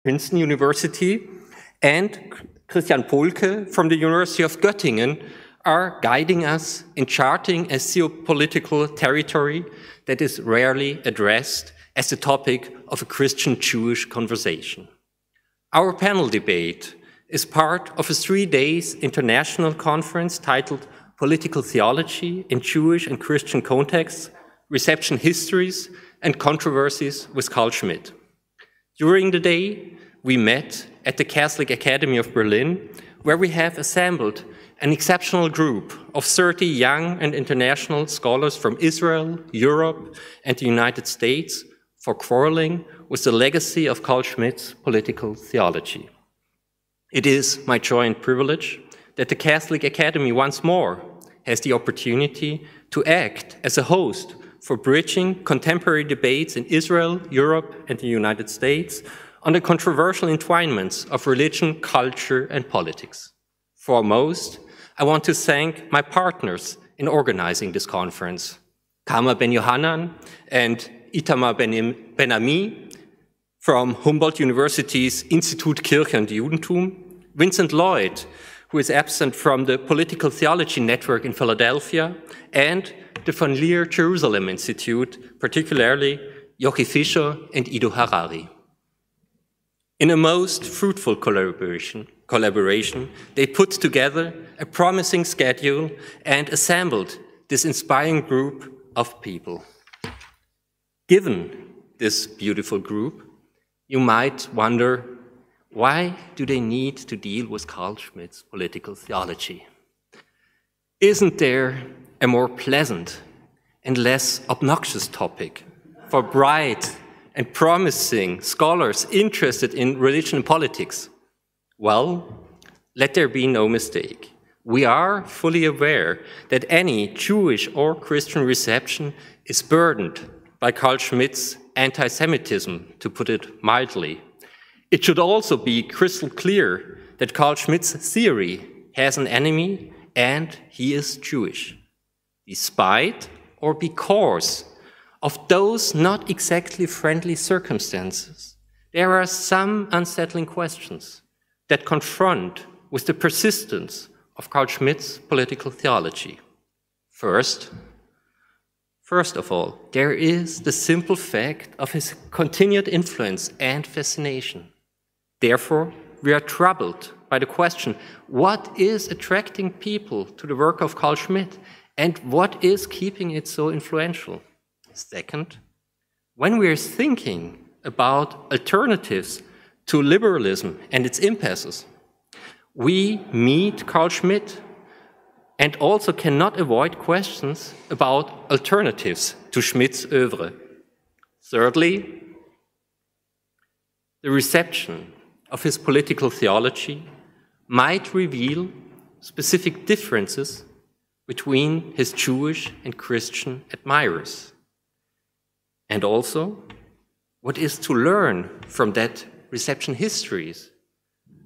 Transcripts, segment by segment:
Princeton University, and Christian Polke from the University of Göttingen are guiding us in charting a geopolitical territory that is rarely addressed as the topic of a Christian-Jewish conversation. Our panel debate is part of a 3-day international conference titled Political Theology in Jewish and Christian Contexts, Reception Histories and Controversies with Carl Schmitt. During the day, we met at the Catholic Academy of Berlin, where we have assembled an exceptional group of 30 young and international scholars from Israel, Europe, and the United States for quarreling with the legacy of Carl Schmitt's political theology. It is my joy and privilege that the Catholic Academy once more has the opportunity to act as a host for bridging contemporary debates in Israel, Europe, and the United States on the controversial entwinements of religion, culture, and politics. Foremost, I want to thank my partners in organizing this conference, Kama Ben Yohanan and Itamar Ben Ami from Humboldt University's Institut Kirche und Judentum, Vincent Lloyd, who is absent from the Political Theology Network in Philadelphia, and the Von Leer Jerusalem Institute, particularly Jochi Fischer and Ido Harari. In a most fruitful collaboration, they put together a promising schedule and assembled this inspiring group of people. Given this beautiful group, you might wonder, why do they need to deal with Carl Schmitt's political theology? Isn't there a more pleasant and less obnoxious topic for bright and promising scholars interested in religion and politics? Well, let there be no mistake. We are fully aware that any Jewish or Christian reception is burdened by Carl Schmitt's anti-Semitism, to put it mildly. It should also be crystal clear that Carl Schmitt's theory has an enemy, and he is Jewish, despite or because of those not exactly friendly circumstances. There are some unsettling questions that confront with the persistence of Carl Schmitt's political theology. First of all, there is the simple fact of his continued influence and fascination. Therefore, we are troubled by the question, what is attracting people to the work of Carl Schmitt, and what is keeping it so influential? Second, when we are thinking about alternatives to liberalism and its impasses, we meet Carl Schmitt and also cannot avoid questions about alternatives to Schmitt's oeuvre. Thirdly, the reception of his political theology might reveal specific differences between his Jewish and Christian admirers. And also, what is to learn from that reception histories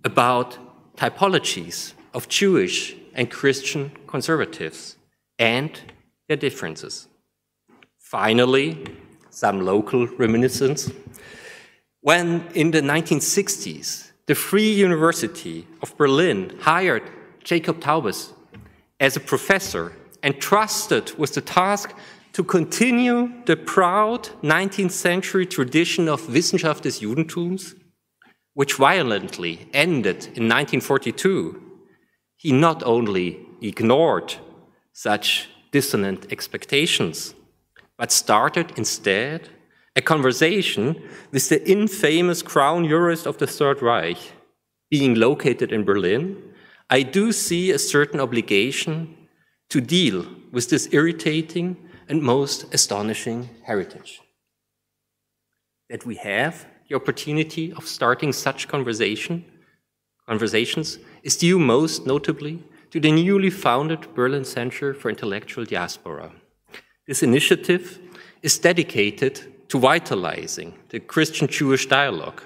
about typologies of Jewish and Christian conservatives and their differences. Finally, some local reminiscence. When in the 1960s, the Free University of Berlin hired Jacob Taubes as a professor and trusted with the task to continue the proud 19th century tradition of Wissenschaft des Judentums, which violently ended in 1942, he not only ignored such dissonant expectations, but started instead a conversation with the infamous crown jurist of the Third Reich. Being located in Berlin, I do see a certain obligation to deal with this irritating and most astonishing heritage. That we have the opportunity of starting such conversations is due most notably to the newly founded Berlin Center for Intellectual Diaspora. This initiative is dedicated to vitalizing the Christian-Jewish dialogue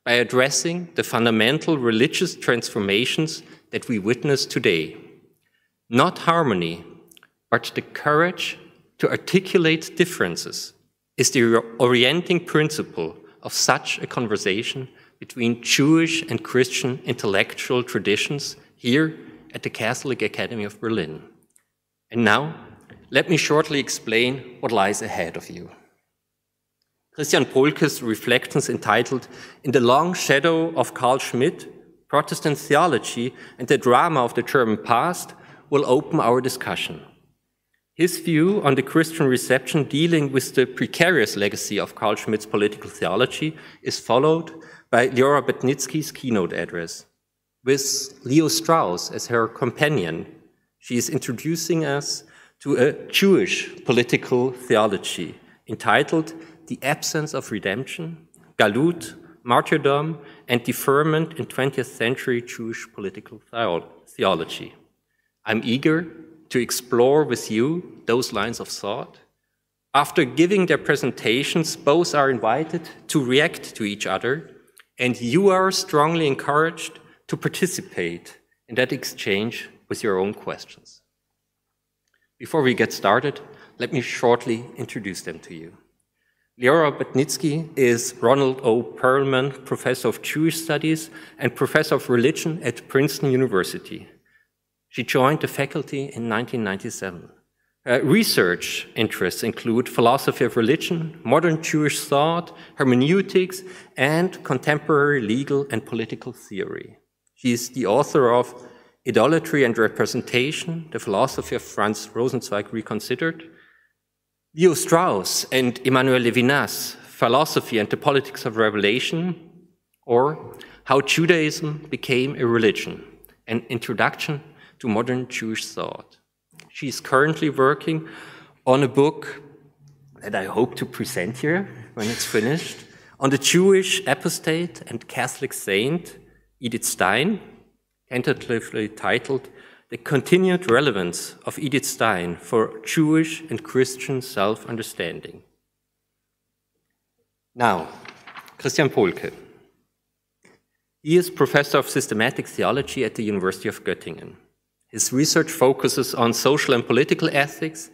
by addressing the fundamental religious transformations that we witness today. Not harmony, but the courage to articulate differences is the orienting principle of such a conversation between Jewish and Christian intellectual traditions here at the Catholic Academy of Berlin. And now, let me shortly explain what lies ahead of you. Christian Polke's reflections entitled In the Long Shadow of Carl Schmitt, Protestant Theology and the Drama of the German Past will open our discussion. His view on the Christian reception dealing with the precarious legacy of Carl Schmitt's political theology is followed by Leora Batnitsky's keynote address. With Leo Strauss as her companion, she is introducing us to a Jewish political theology entitled The Absence of Redemption, Galut, Martyrdom, and Deferment in 20th-century Jewish political theology. I'm eager to explore with you those lines of thought. After giving their presentations, both are invited to react to each other, and you are strongly encouraged to participate in that exchange with your own questions. Before we get started, let me shortly introduce them to you. Leora Batnitsky is Ronald O. Perlman Professor of Jewish Studies and Professor of Religion at Princeton University. She joined the faculty in 1997. Her research interests include philosophy of religion, modern Jewish thought, hermeneutics, and contemporary legal and political theory. She is the author of Idolatry and Representation, the Philosophy of Franz Rosenzweig Reconsidered, Leo Strauss and Emmanuel Levinas, Philosophy and the Politics of Revelation, or How Judaism Became a Religion, an Introduction to Modern Jewish Thought. She is currently working on a book that I hope to present here when it's finished, on the Jewish apostate and Catholic saint Edith Stein, tentatively titled The Continued Relevance of Edith Stein for Jewish and Christian Self-Understanding. Now, Christian Polke. He is Professor of Systematic Theology at the University of Göttingen. His research focuses on social and political ethics,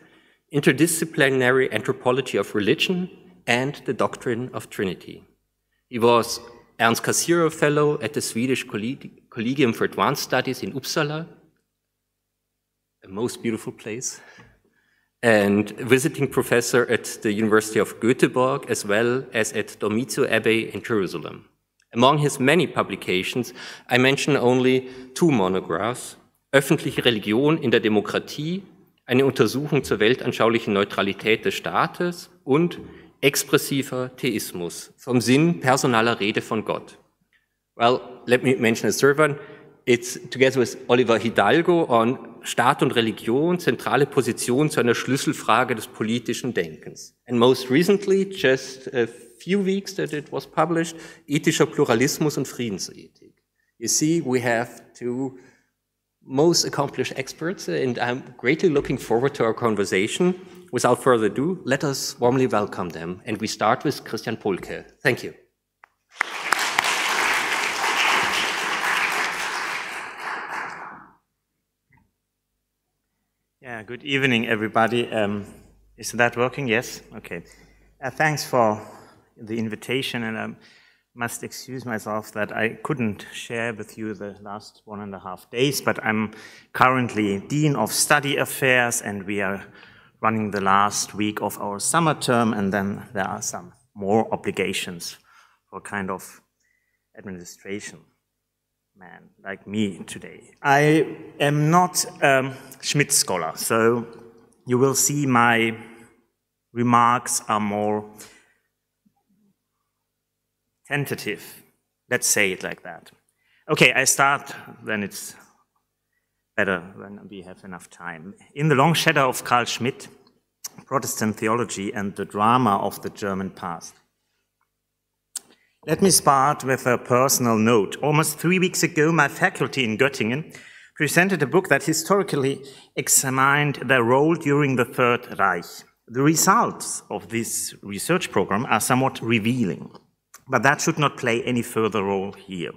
interdisciplinary anthropology of religion, and the doctrine of Trinity. He was Ernst Cassirer Fellow at the Swedish Collegium for Advanced Studies in Uppsala, a most beautiful place, and visiting professor at the University of Göteborg, as well as at Dormitio Abbey in Jerusalem. Among his many publications, I mention only two monographs: Öffentliche Religion in der Demokratie, eine Untersuchung zur weltanschaulichen Neutralität des Staates und Expressiver Theismus, vom Sinn personaler Rede von Gott. Well, let me mention a third one. It's together with Oliver Hidalgo on Staat und Religion, zentrale Position zu einer Schlüsselfrage des politischen Denkens. And most recently, just a few weeks that it was published, Ethischer Pluralismus und Friedensethik. You see, we have two most accomplished experts, and I'm greatly looking forward to our conversation. Without further ado, let us warmly welcome them. And we start with Christian Polke. Thank you. Yeah, good evening, everybody. Is that working? Yes? Okay. Thanks for the invitation, and I must excuse myself that I couldn't share with you the last 1.5 days, but I'm currently Dean of Study Affairs, and we are running the last week of our summer term, and then there are some more obligations for kind of administration man like me today. I am not a Schmitt scholar, so you will see my remarks are more tentative. Let's say it like that. Okay, I start, then it's better when we have enough time. In the Long Shadow of Carl Schmitt, Protestant Theology and the Drama of the German Past. Let me start with a personal note. Almost 3 weeks ago, my faculty in Göttingen presented a book that historically examined their role during the Third Reich. The results of this research program are somewhat revealing, but that should not play any further role here.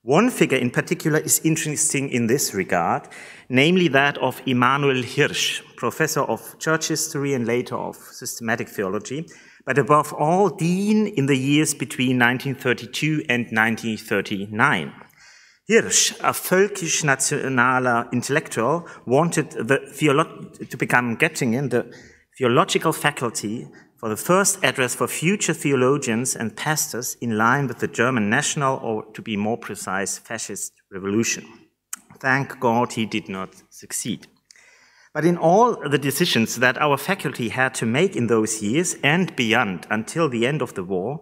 One figure in particular is interesting in this regard, namely that of Emanuel Hirsch, professor of church history and later of systematic theology, but above all, Dean in the years between 1932 and 1939. Hirsch, a völkisch-nationaler intellectual, wanted to become Göttingen, the theological faculty, for the first address for future theologians and pastors in line with the German national, or to be more precise, fascist revolution. Thank God he did not succeed. But in all the decisions that our faculty had to make in those years and beyond until the end of the war,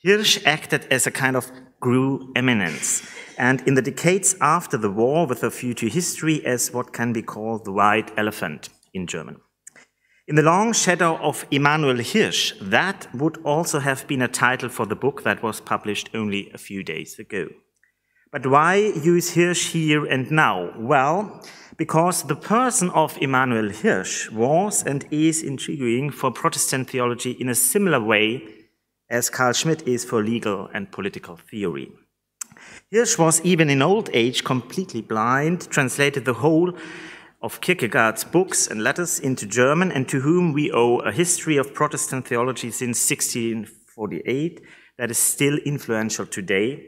Hirsch acted as a kind of guru eminence, and in the decades after the war with a view to history as what can be called the white elephant in German. In the long shadow of Emanuel Hirsch, that would also have been a title for the book that was published only a few days ago. But why use Hirsch here and now? Well, because the person of Emanuel Hirsch was and is intriguing for Protestant theology in a similar way as Carl Schmitt is for legal and political theory. Hirsch was even in old age completely blind, translated the whole of Kierkegaard's books and letters into German, and to whom we owe a history of Protestant theology since 1648 that is still influential today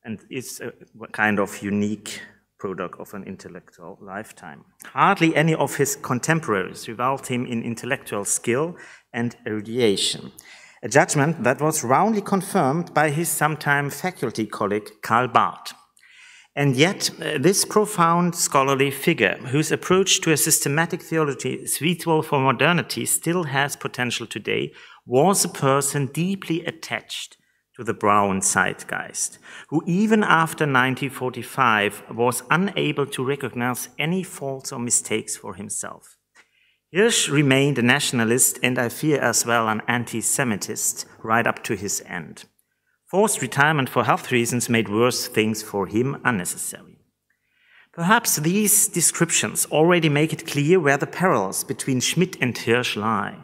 and is a kind of unique product of an intellectual lifetime. Hardly any of his contemporaries rivaled him in intellectual skill and erudition, a judgment that was roundly confirmed by his sometime faculty colleague Karl Barth. And yet, this profound scholarly figure, whose approach to a systematic theology suitable for modernity still has potential today, was a person deeply attached to the brown zeitgeist, who even after 1945 was unable to recognize any faults or mistakes for himself. Hirsch remained a nationalist and I fear as well an anti-Semitist right up to his end. Forced retirement for health reasons made worse things for him unnecessary. Perhaps these descriptions already make it clear where the parallels between Schmitt and Hirsch lie.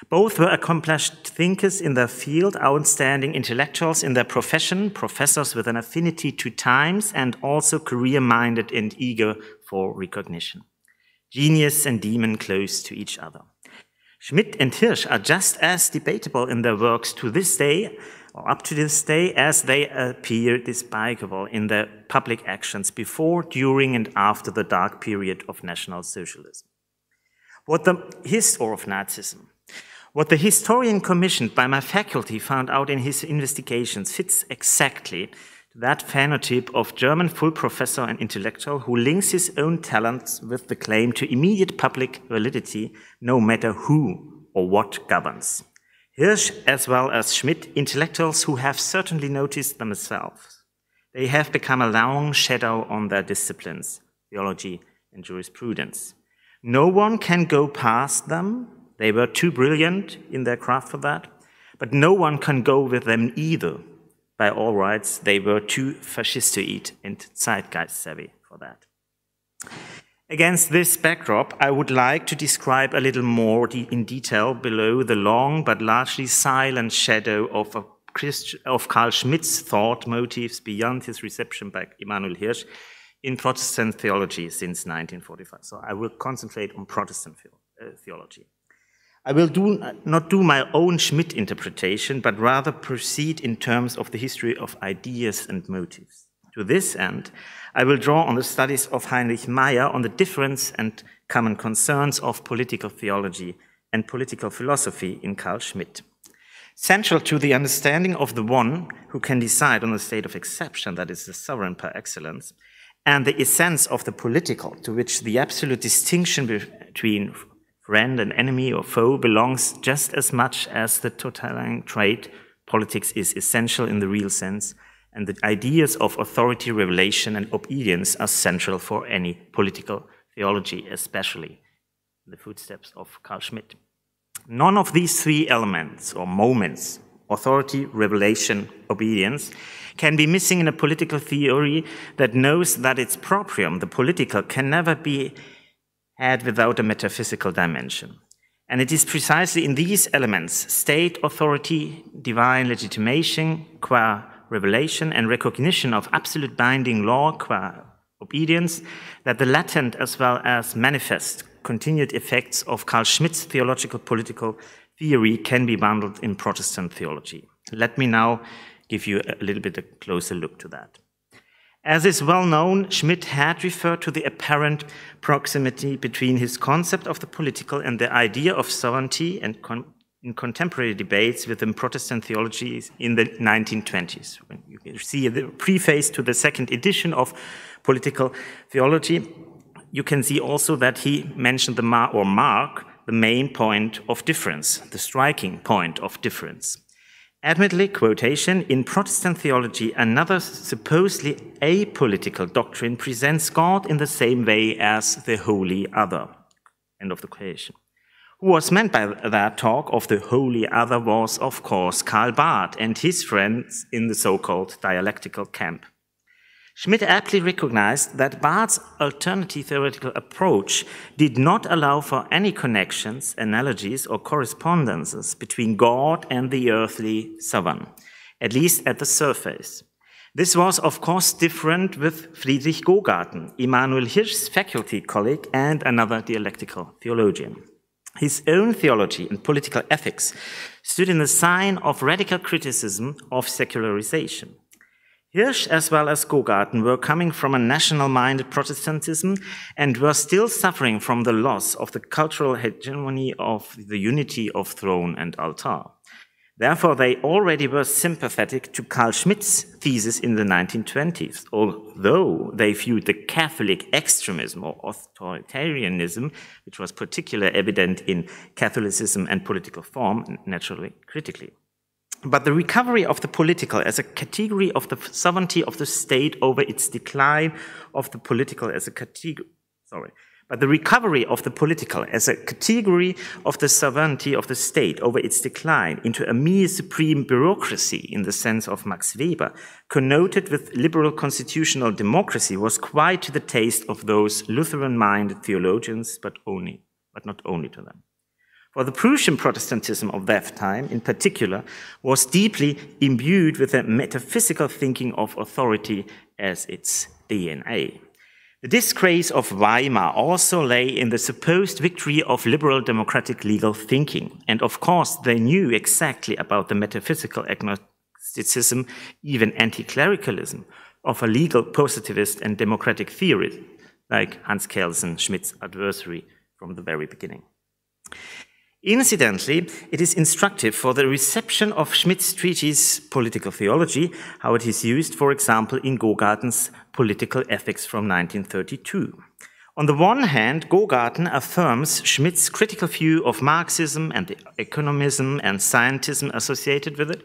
Both were accomplished thinkers in their field, outstanding intellectuals in their profession, professors with an affinity to times, and also career-minded and eager for recognition. Genius and demon close to each other. Schmitt and Hirsch are just as debatable in their works to this day, or up to this day, as they appear despicable in their public actions before, during, and after the dark period of National Socialism. What the historian commissioned by my faculty found out in his investigations fits exactly to that phenotype of German full professor and intellectual who links his own talents with the claim to immediate public validity, no matter who or what governs. Hirsch, as well as Schmitt, intellectuals who have certainly noticed themselves. They have become a long shadow on their disciplines, theology and jurisprudence. No one can go past them. They were too brilliant in their craft for that, but no one can go with them either. By all rights, they were too fascistoid and zeitgeist savvy for that. Against this backdrop, I would like to describe a little more in detail below the long but largely silent shadow of Carl Schmitt's thought motives beyond his reception by Emanuel Hirsch in Protestant theology since 1945. So I will concentrate on Protestant theology. I will not do my own Schmitt interpretation, but rather proceed in terms of the history of ideas and motives. To this end, I will draw on the studies of Heinrich Meyer on the difference and common concerns of political theology and political philosophy in Carl Schmitt. Central to the understanding of the one who can decide on the state of exception, that is the sovereign par excellence, and the essence of the political, to which the absolute distinction between friend and enemy or foe belongs just as much as the totalitarian trait, politics is essential in the real sense, and the ideas of authority, revelation, and obedience are central for any political theology, especially in the footsteps of Carl Schmitt. None of these three elements or moments, authority, revelation, obedience, can be missing in a political theory that knows that its proprium, the political, can never be had without a metaphysical dimension. And it is precisely in these elements, state authority, divine legitimation, qua revelation, and recognition of absolute binding law, qua obedience, that the latent as well as manifest continued effects of Carl Schmitt's theological political theory can be bundled in Protestant theology. Let me now give you a little bit a closer look to that. As is well known, Schmitt had referred to the apparent proximity between his concept of the political and the idea of sovereignty and in contemporary debates within Protestant theology in the 1920s. When you see the preface to the second edition of Political Theology, you can see also that he mentioned the main point of difference, the striking point of difference. Admittedly, quotation, in Protestant theology, another supposedly apolitical doctrine presents God in the same way as the holy other. End of the quotation. Who was meant by that talk of the holy other was, of course, Karl Barth and his friends in the so-called dialectical camp. Schmitt aptly recognized that Barth's alternative theoretical approach did not allow for any connections, analogies, or correspondences between God and the earthly sovereign, at least at the surface. This was, of course, different with Friedrich Gogarten, Immanuel Hirsch's faculty colleague and another dialectical theologian. His own theology and political ethics stood in the sign of radical criticism of secularization. Hirsch, as well as Gogarten, were coming from a national-minded Protestantism and were still suffering from the loss of the cultural hegemony of the unity of throne and altar. Therefore, they already were sympathetic to Carl Schmitt's thesis in the 1920s, although they viewed the Catholic extremism or authoritarianism, which was particularly evident in Catholicism and political form, naturally critically. But the recovery of the political as a category of the sovereignty of the state over its decline of the political as a category, but the recovery of the political as a category of the sovereignty of the state over its decline into a mere supreme bureaucracy in the sense of Max Weber, connoted with liberal constitutional democracy, was quite to the taste of those Lutheran-minded theologians, but not only to them. For the Prussian Protestantism of that time, in particular, was deeply imbued with a metaphysical thinking of authority as its DNA. The disgrace of Weimar also lay in the supposed victory of liberal democratic legal thinking, and of course they knew exactly about the metaphysical agnosticism, even anti-clericalism, of a legal positivist and democratic theory, like Hans Kelsen, Schmidt's adversary from the very beginning. Incidentally, it is instructive for the reception of Schmitts treatise Political Theology, how it is used, for example, in Gogarten's Political Ethics from 1932. On the one hand, Gogarten affirms Schmidt's critical view of Marxism and the economism and scientism associated with it.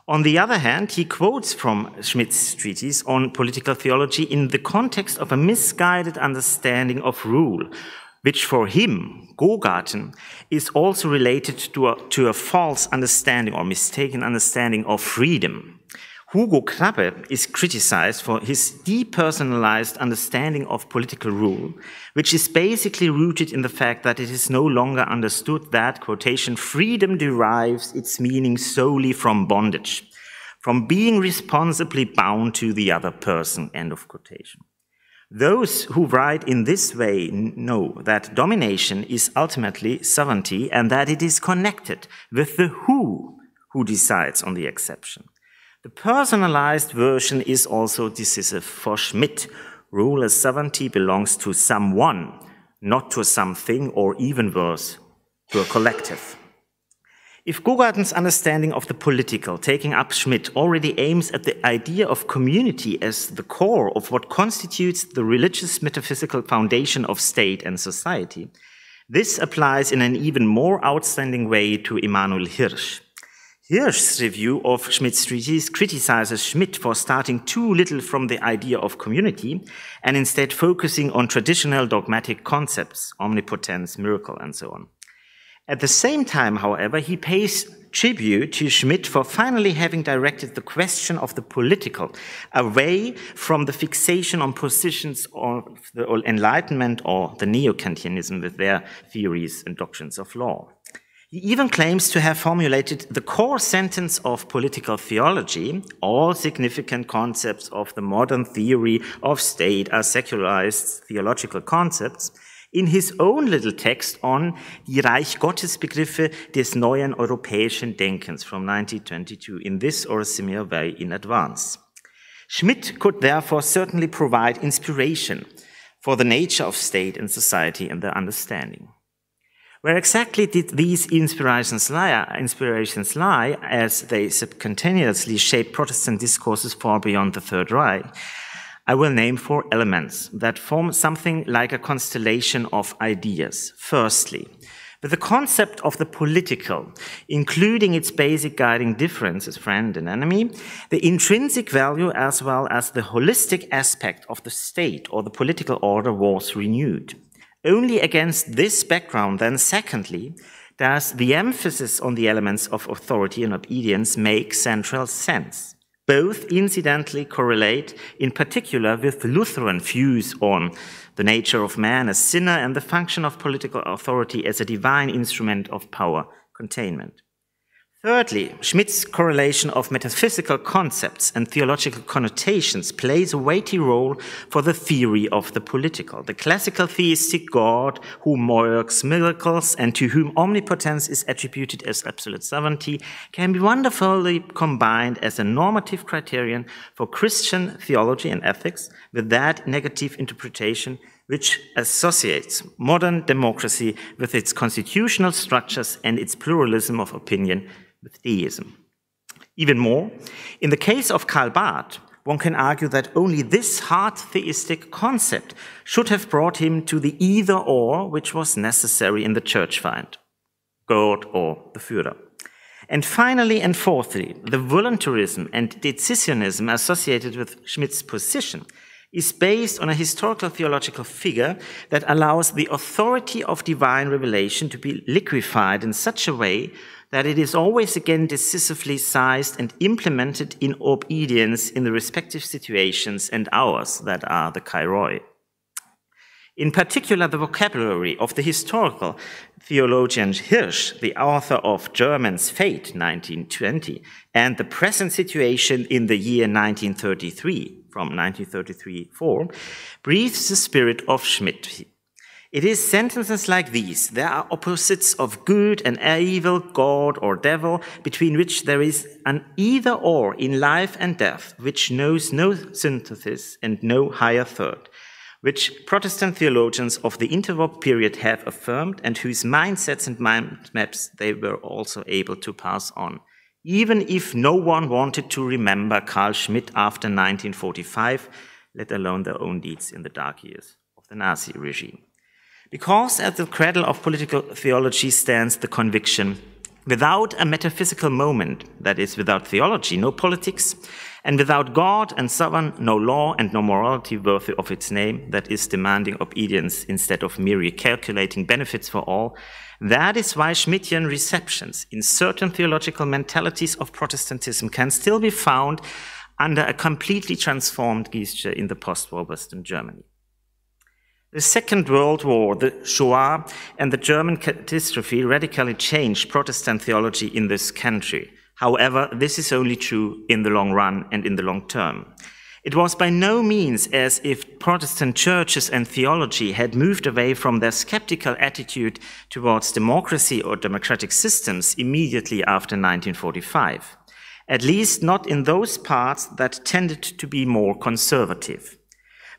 On the other hand, he quotes from Schmidt's treatise on political theology in the context of a misguided understanding of rule, which for him, Gogarten, is also related to a false understanding or mistaken understanding of freedom. Hugo Krabbe is criticized for his depersonalized understanding of political rule, which is basically rooted in the fact that it is no longer understood that, quotation, freedom derives its meaning solely from bondage, from being responsibly bound to the other person, end of quotation. Those who write in this way know that domination is ultimately sovereignty and that it is connected with the who decides on the exception. The personalized version is also decisive for Schmitt. Rule as sovereignty belongs to someone, not to something, or even worse, to a collective. If Gogarten's understanding of the political, taking up Schmitt, already aims at the idea of community as the core of what constitutes the religious metaphysical foundation of state and society, this applies in an even more outstanding way to Immanuel Hirsch. Hirsch's review of Schmidt's treatise criticizes Schmitt for starting too little from the idea of community and instead focusing on traditional dogmatic concepts, omnipotence, miracle, and so on. At the same time, however, he pays tribute to Schmitt for finally having directed the question of the political away from the fixation on positions of the Enlightenment or the Neo-Kantianism with their theories and doctrines of law. He even claims to have formulated the core sentence of political theology: all significant concepts of the modern theory of state are secularized theological concepts, in his own little text on die Reich-Gottes-Begriffe des neuen europäischen Denkens from 1922, in this or a similar way in advance. Schmitt could therefore certainly provide inspiration for the nature of state and society and their understanding. Where exactly did these inspirations lie, as they subcutaneously shape Protestant discourses far beyond the Third Reich? I will name 4 elements that form something like a constellation of ideas. Firstly, with the concept of the political, including its basic guiding differences, friend and enemy, the intrinsic value as well as the holistic aspect of the state or the political order was renewed. Only against this background, then, secondly, does the emphasis on the elements of authority and obedience make central sense. Both incidentally correlate, in particular, with Lutheran views on the nature of man as sinner and the function of political authority as a divine instrument of power containment. Thirdly, Schmitt's correlation of metaphysical concepts and theological connotations plays a weighty role for the theory of the political. The classical theistic God who works miracles and to whom omnipotence is attributed as absolute sovereignty can be wonderfully combined as a normative criterion for Christian theology and ethics with that negative interpretation which associates modern democracy with its constitutional structures and its pluralism of opinion with theism. Even more, in the case of Karl Barth, one can argue that only this hard theistic concept should have brought him to the either-or which was necessary in the church find, God or the Führer. And finally and fourthly, the voluntarism and decisionism associated with Schmitts position is based on a historical theological figure that allows the authority of divine revelation to be liquefied in such a way that it is always again decisively sized and implemented in obedience in the respective situations and hours that are the kairoi. In particular, the vocabulary of the historical theologian Hirsch, the author of German's Fate, 1920, and the present situation in the year 1933, from 1933-4, breathes the spirit of Schmitt. It is sentences like these: there are opposites of good and evil, God or devil, between which there is an either-or in life and death, which knows no synthesis and no higher third, which Protestant theologians of the interwar period have affirmed and whose mindsets and mind maps they were also able to pass on, even if no one wanted to remember Carl Schmitt after 1945, let alone their own deeds in the dark years of the Nazi regime. Because at the cradle of political theology stands the conviction, without a metaphysical moment, that is, without theology, no politics, and without God and sovereign, no law and no morality worthy of its name, that is, demanding obedience instead of merely calculating benefits for all. That is why Schmittian receptions in certain theological mentalities of Protestantism can still be found under a completely transformed gesture in the post-war Western Germany. The Second World War, the Shoah, and the German catastrophe radically changed Protestant theology in this country. However, this is only true in the long run and in the long term. It was by no means as if Protestant churches and theology had moved away from their skeptical attitude towards democracy or democratic systems immediately after 1945, at least not in those parts that tended to be more conservative.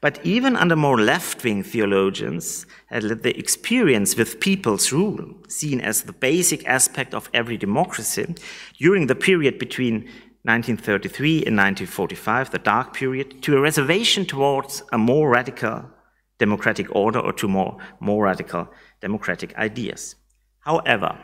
But even under more left-wing theologians, the experience with people's rule, seen as the basic aspect of every democracy, during the period between 1933 and 1945, the dark period, to a reservation towards a more radical democratic order or to more radical democratic ideas. However,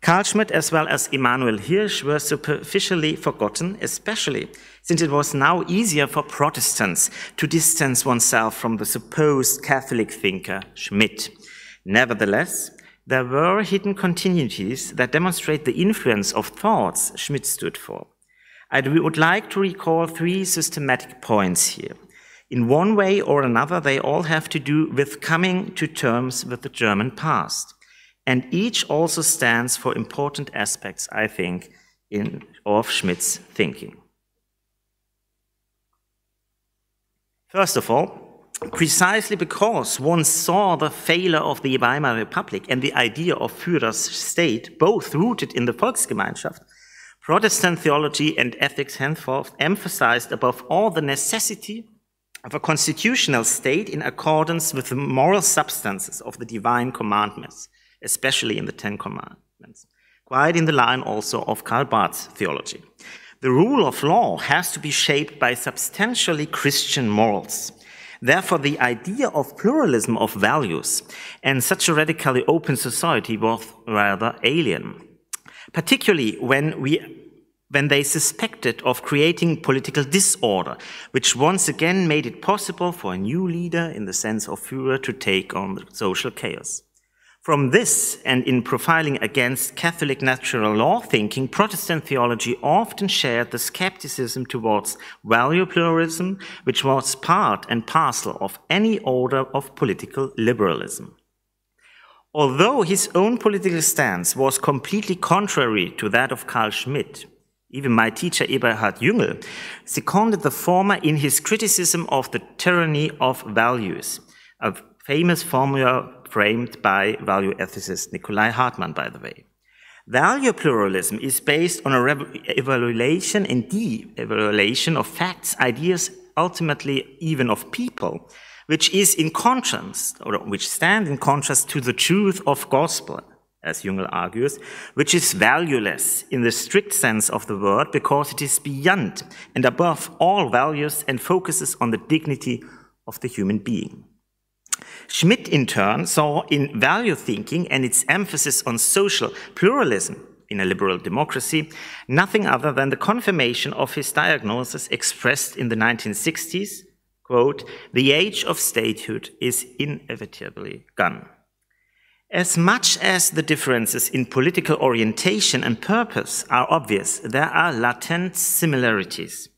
Carl Schmitt as well as Emanuel Hirsch were superficially forgotten, especially since it was now easier for Protestants to distance oneself from the supposed Catholic thinker Schmitt. Nevertheless, there were hidden continuities that demonstrate the influence of thoughts Schmitt stood for. I would like to recall 3 systematic points here. In one way or another, they all have to do with coming to terms with the German past. And each also stands for important aspects, I think, of Schmitt's thinking. First of all, precisely because one saw the failure of the Weimar Republic and the idea of Führerstate, both rooted in the Volksgemeinschaft, Protestant theology and ethics henceforth emphasized above all the necessity of a constitutional state in accordance with the moral substances of the divine commandments, especially in the Ten Commandments, quite in the line also of Karl Barth's theology. The rule of law has to be shaped by substantially Christian morals. Therefore, the idea of pluralism of values and such a radically open society was rather alien, particularly when they suspected of creating political disorder, which once again made it possible for a new leader in the sense of Führer to take on the social chaos. From this, and in profiling against Catholic natural law thinking, Protestant theology often shared the skepticism towards value pluralism, which was part and parcel of any order of political liberalism. Although his own political stance was completely contrary to that of Carl Schmitt, even my teacher Eberhard Jüngel seconded the former in his criticism of the tyranny of values, a famous formula framed by value ethicist Nikolai Hartmann, by the way. Value pluralism is based on a evaluation and de-evaluation of facts, ideas, ultimately even of people, which is in contrast, or which stand in contrast to the truth of gospel, as Jüngel argues, which is valueless in the strict sense of the word because it is beyond and above all values and focuses on the dignity of the human being. Schmitt, in turn, saw in value thinking and its emphasis on social pluralism in a liberal democracy nothing other than the confirmation of his diagnosis expressed in the 1960s, quote, "The age of statehood is inevitably gone." As much as the differences in political orientation and purpose are obvious, there are latent similarities.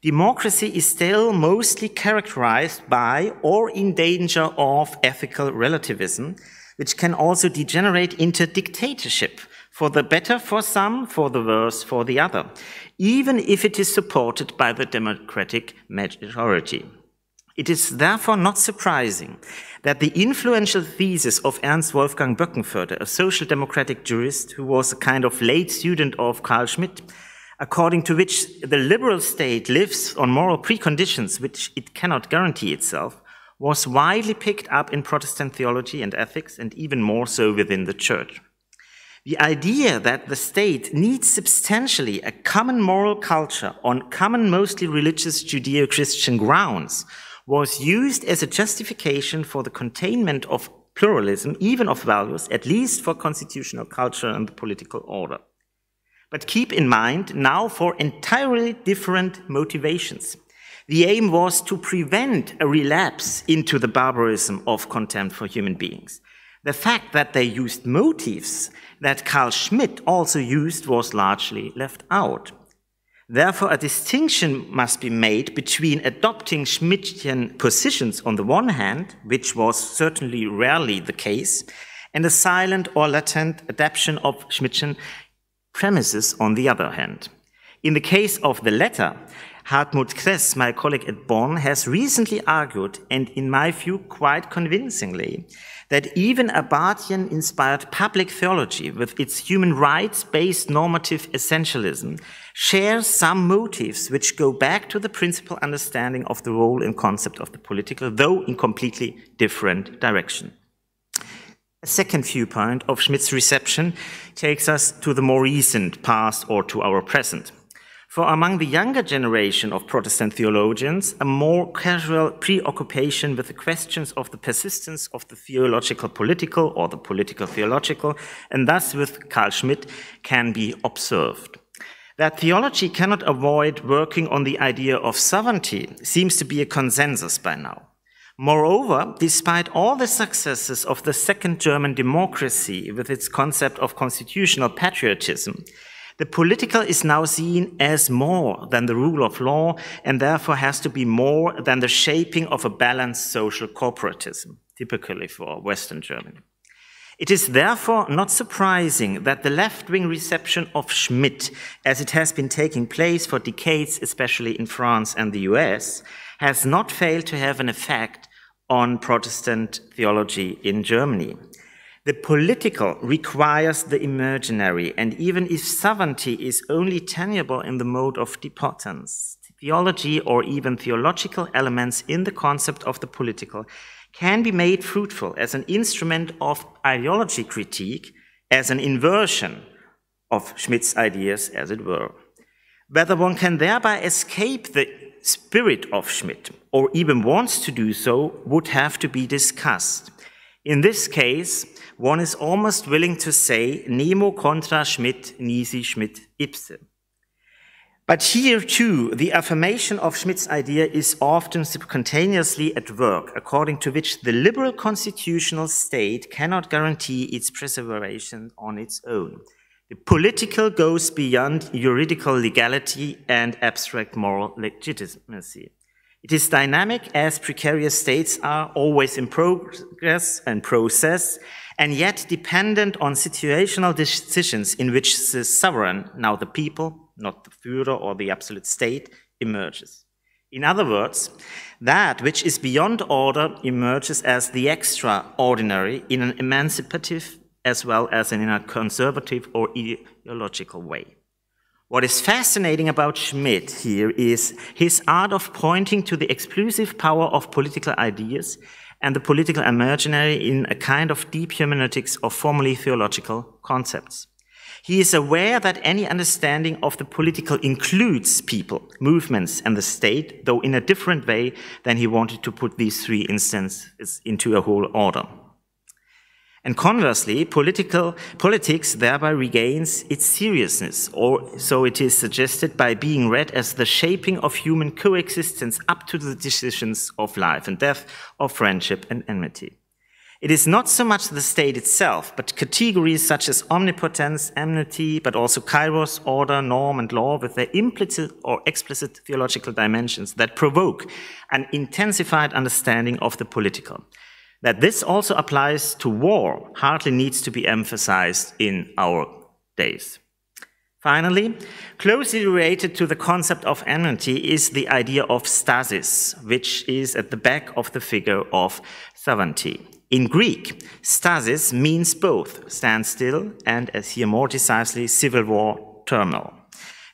Democracy is still mostly characterized by or in danger of ethical relativism, which can also degenerate into dictatorship, for the better for some, for the worse for the other, even if it is supported by the democratic majority. It is therefore not surprising that the influential thesis of Ernst Wolfgang Böckenförde, a social democratic jurist who was a kind of late student of Carl Schmitt, according to which the liberal state lives on moral preconditions which it cannot guarantee itself, was widely picked up in Protestant theology and ethics, and even more so within the church. The idea that the state needs substantially a common moral culture on common, mostly religious Judeo-Christian grounds was used as a justification for the containment of pluralism, even of values, at least for constitutional culture and the political order. But keep in mind, now for entirely different motivations. The aim was to prevent a relapse into the barbarism of contempt for human beings. The fact that they used motives that Carl Schmitt also used was largely left out. Therefore, a distinction must be made between adopting Schmittian positions on the one hand, which was certainly rarely the case, and a silent or latent adaptation of Schmittian premises on the other hand. In the case of the latter, Hartmut Kress, my colleague at Bonn, has recently argued, and in my view quite convincingly, that even a Barthian-inspired public theology with its human rights-based normative essentialism shares some motives which go back to the principal understanding of the role and concept of the political, though in completely different direction. A second viewpoint of Schmitt's reception takes us to the more recent past or to our present. For among the younger generation of Protestant theologians, a more casual preoccupation with the questions of the persistence of the theological political or the political theological, and thus with Carl Schmitt, can be observed. That theology cannot avoid working on the idea of sovereignty seems to be a consensus by now. Moreover, despite all the successes of the second German democracy with its concept of constitutional patriotism, the political is now seen as more than the rule of law and therefore has to be more than the shaping of a balanced social corporatism, typically for Western Germany. It is therefore not surprising that the left-wing reception of Schmitt, as it has been taking place for decades, especially in France and the US, has not failed to have an effect on Protestant theology in Germany. The political requires the imaginary, and even if sovereignty is only tenable in the mode of dependence, theology or even theological elements in the concept of the political can be made fruitful as an instrument of ideology critique, as an inversion of Schmitt's ideas, as it were. Whether one can thereby escape the spirit of Schmitt, or even wants to do so, would have to be discussed. In this case, one is almost willing to say, nemo contra Schmitt, nisi Schmitt ipse. But here too, the affirmation of Schmitt's idea is often simultaneously at work, according to which the liberal constitutional state cannot guarantee its preservation on its own. The political goes beyond juridical legality and abstract moral legitimacy. It is dynamic, as precarious states are always in progress and process, and yet dependent on situational decisions in which the sovereign, now the people, not the Führer or the absolute state, emerges. In other words, that which is beyond order emerges as the extraordinary in an emancipative as well as in a conservative or ideological way. What is fascinating about Schmitt here is his art of pointing to the exclusive power of political ideas and the political imaginary in a kind of deep hermeneutics of formally theological concepts. He is aware that any understanding of the political includes people, movements, and the state, though in a different way than he wanted to put these three instances into a whole order. And conversely, politics thereby regains its seriousness, or so it is suggested, by being read as the shaping of human coexistence up to the decisions of life and death, of friendship and enmity. It is not so much the state itself, but categories such as omnipotence, enmity, but also kairos, order, norm, and law with their implicit or explicit theological dimensions that provoke an intensified understanding of the political. That this also applies to war hardly needs to be emphasized in our days. Finally, closely related to the concept of enmity is the idea of stasis, which is at the back of the figure of sovereignty. In Greek, stasis means both standstill and, as here more decisively, civil war turmoil.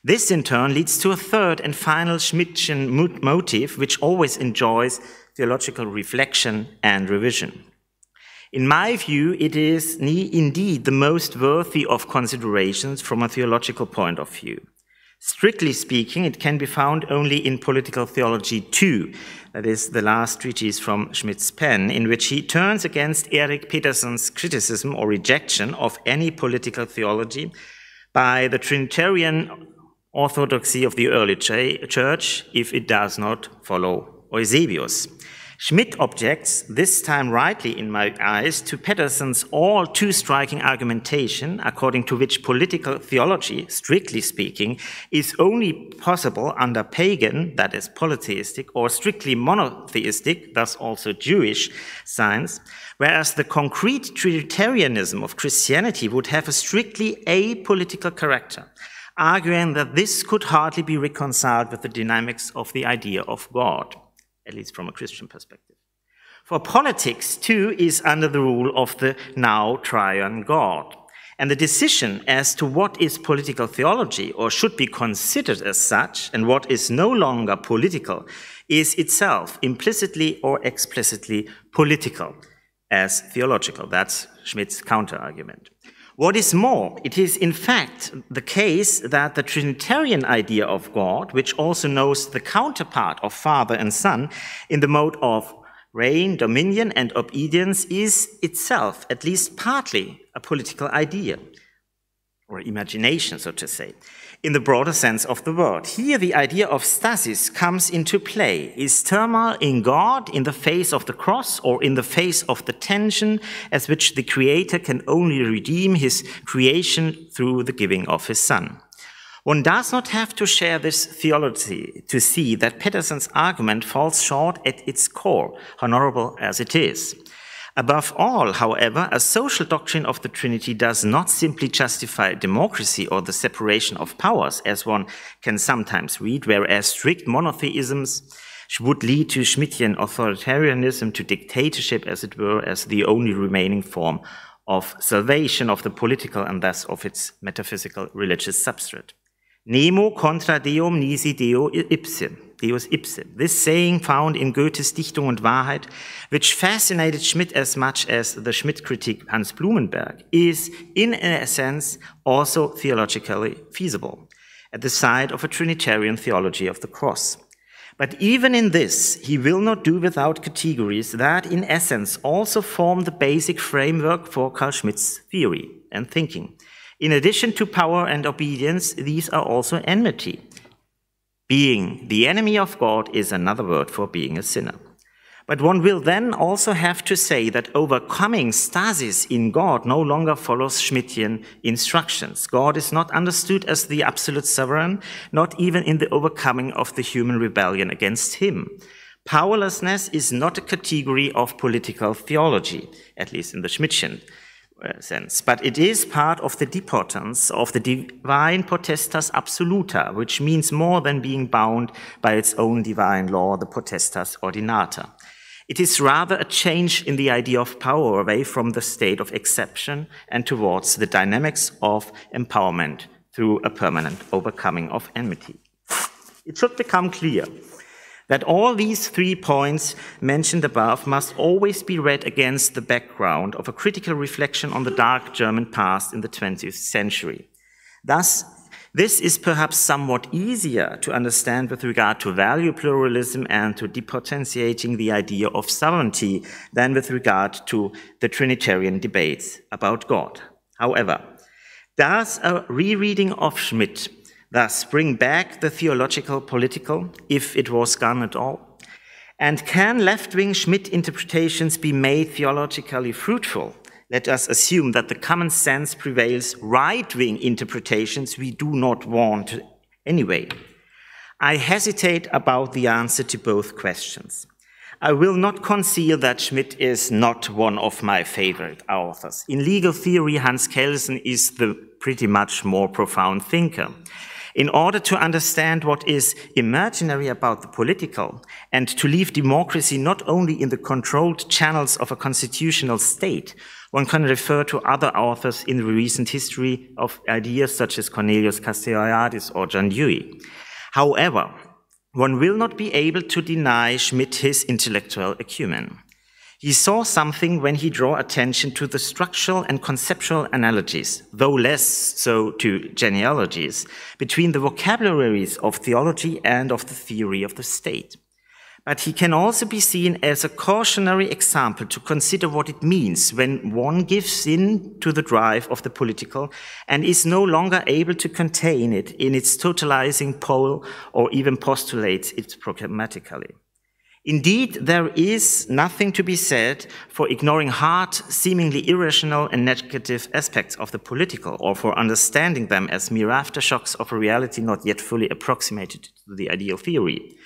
This in turn leads to a third and final Schmidtian motive, which always enjoys theological reflection and revision. In my view, it is indeed the most worthy of considerations from a theological point of view. Strictly speaking, it can be found only in Political Theology 2, that is the last treatise from Schmitt's pen, in which he turns against Erik Peterson's criticism or rejection of any political theology by the Trinitarian orthodoxy of the early church if it does not follow Eusebius. Schmitt objects, this time rightly in my eyes, to Peterson's all too striking argumentation, according to which political theology, strictly speaking, is only possible under pagan, that is polytheistic, or strictly monotheistic, thus also Jewish, science, whereas the concrete Trinitarianism of Christianity would have a strictly apolitical character, arguing that this could hardly be reconciled with the dynamics of the idea of God, at least from a Christian perspective. For politics, too, is under the rule of the now triune God. And the decision as to what is political theology, or should be considered as such, and what is no longer political, is itself implicitly or explicitly political as theological. That's Schmitt's counter-argument. What is more, it is in fact the case that the Trinitarian idea of God, which also knows the counterpart of Father and Son in the mode of reign, dominion, and obedience, is itself at least partly a political idea, or imagination, so to say, in the broader sense of the word. Here the idea of stasis comes into play. Is turmoil in God in the face of the cross, or in the face of the tension as which the Creator can only redeem his creation through the giving of his Son? One does not have to share this theology to see that Peterson's argument falls short at its core, honorable as it is. Above all, however, a social doctrine of the Trinity does not simply justify democracy or the separation of powers, as one can sometimes read, whereas strict monotheisms would lead to Schmittian authoritarianism, to dictatorship, as it were, as the only remaining form of salvation of the political and thus of its metaphysical religious substrate. Nemo contra Deum nisi Deo ipse, Deus ipse. This saying found in Goethes Dichtung und Wahrheit, which fascinated Schmitt as much as the Schmitt critique Hans Blumenberg, is in a sense also theologically feasible, at the side of a Trinitarian theology of the cross. But even in this, he will not do without categories that in essence also form the basic framework for Carl Schmitt's theory and thinking. In addition to power and obedience, these are also enmity. Being the enemy of God is another word for being a sinner. But one will then also have to say that overcoming stasis in God no longer follows Schmittian instructions. God is not understood as the absolute sovereign, not even in the overcoming of the human rebellion against him. Powerlessness is not a category of political theology, at least in the Schmittian sense, but it is part of the deportance of the divine potestas absoluta, which means more than being bound by its own divine law, the potestas ordinata. It is rather a change in the idea of power away from the state of exception and towards the dynamics of empowerment through a permanent overcoming of enmity. It should become clear that all these 3 points mentioned above must always be read against the background of a critical reflection on the dark German past in the 20th century. Thus, this is perhaps somewhat easier to understand with regard to value pluralism and to depotentiating the idea of sovereignty than with regard to the Trinitarian debates about God. However, does a rereading of Schmitt thus bring back the theological political, if it was gone at all? And can left-wing Schmitt interpretations be made theologically fruitful? Let us assume that the common sense prevails. Right-wing interpretations we do not want anyway. I hesitate about the answer to both questions. I will not conceal that Schmitt is not one of my favorite authors. In legal theory, Hans Kelsen is the pretty much more profound thinker. In order to understand what is imaginary about the political and to leave democracy not only in the controlled channels of a constitutional state, one can refer to other authors in the recent history of ideas such as Cornelius Castoriadis or John Dewey. However, one will not be able to deny Schmitt his intellectual acumen. He saw something when he drew attention to the structural and conceptual analogies, though less so to genealogies, between the vocabularies of theology and of the theory of the state. But he can also be seen as a cautionary example to consider what it means when one gives in to the drive of the political and is no longer able to contain it in its totalizing pole or even postulates it programmatically. Indeed, there is nothing to be said for ignoring hard, seemingly irrational and negative aspects of the political, or for understanding them as mere aftershocks of a reality not yet fully approximated to the ideal theory.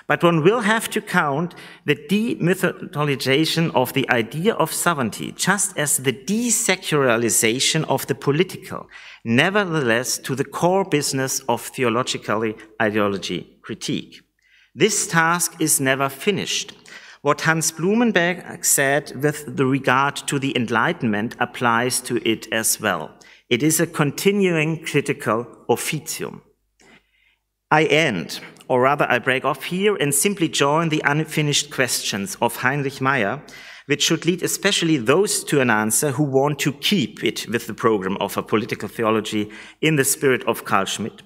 But one will have to count the demythologization of the idea of sovereignty, just as the desecularization of the political, nevertheless to the core business of theological ideology critique. This task is never finished. What Hans Blumenberg said with the regard to the Enlightenment applies to it as well. It is a continuing critical officium. I end, or rather I break off here and simply join the unfinished questions of Heinrich Meyer, which should lead especially those to an answer who want to keep it with the program of a political theology in the spirit of Carl Schmitt,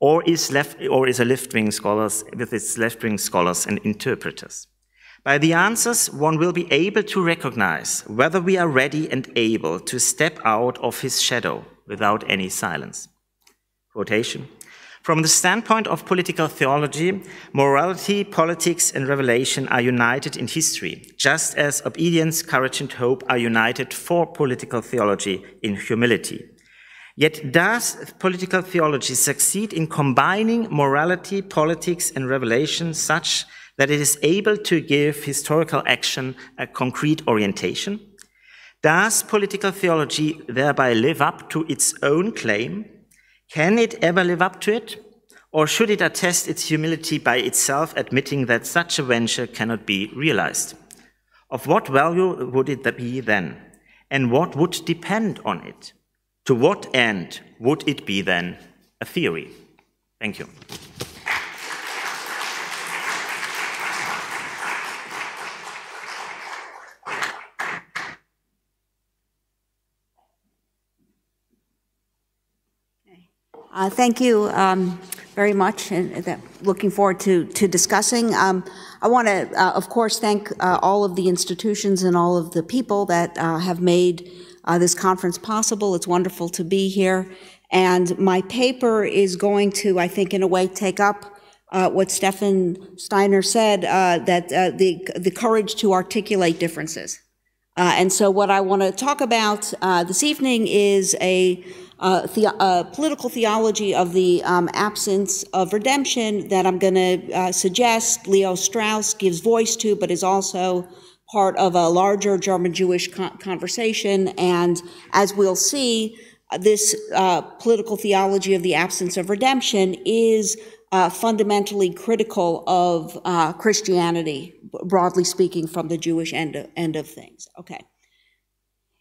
or is a left-wing scholars with its left-wing scholars and interpreters. By the answers, one will be able to recognize whether we are ready and able to step out of his shadow without any silence. Quotation. From the standpoint of political theology, morality, politics, and revelation are united in history, just as obedience, courage, and hope are united for political theology in humility. Yet does political theology succeed in combining morality, politics, and revelation such that it is able to give historical action a concrete orientation? Does political theology thereby live up to its own claim? Can it ever live up to it? Or should it attest its humility by itself admitting that such a venture cannot be realized? Of what value would it be then? And what would depend on it? To what end would it be then a theory? Thank you. Thank you very much, and looking forward to discussing. I want to, of course, thank all of the institutions and all of the people that have made this conference possible. It's wonderful to be here. And my paper is going to, I think, in a way, take up what Stefan Steiner said, that the courage to articulate differences. And so what I want to talk about this evening is a political theology of the absence of redemption that I'm going to suggest Leo Strauss gives voice to, but is also part of a larger German-Jewish conversation. And as we'll see, this political theology of the absence of redemption is fundamentally critical of Christianity, broadly speaking, from the Jewish end of things. Okay.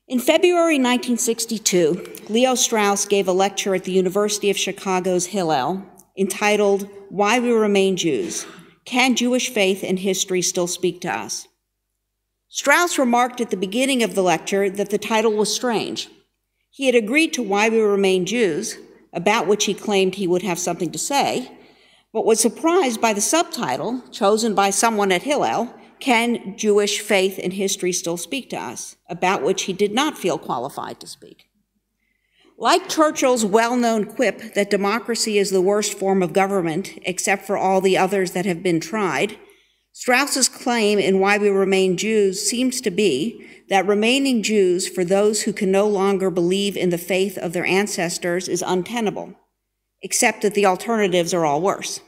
In February 1962, Leo Strauss gave a lecture at the University of Chicago's Hillel entitled, "Why We Remain Jews: Can Jewish Faith and History Still Speak to Us?" Strauss remarked at the beginning of the lecture that the title was strange. He had agreed to Why We Remain Jews, about which he claimed he would have something to say, but was surprised by the subtitle, chosen by someone at Hillel, "Can Jewish Faith and History Still Speak to Us?" about which he did not feel qualified to speak. Like Churchill's well-known quip that democracy is the worst form of government, except for all the others that have been tried, Strauss's claim in Why We Remain Jews seems to be that remaining Jews for those who can no longer believe in the faith of their ancestors is untenable, except that the alternatives are all worse.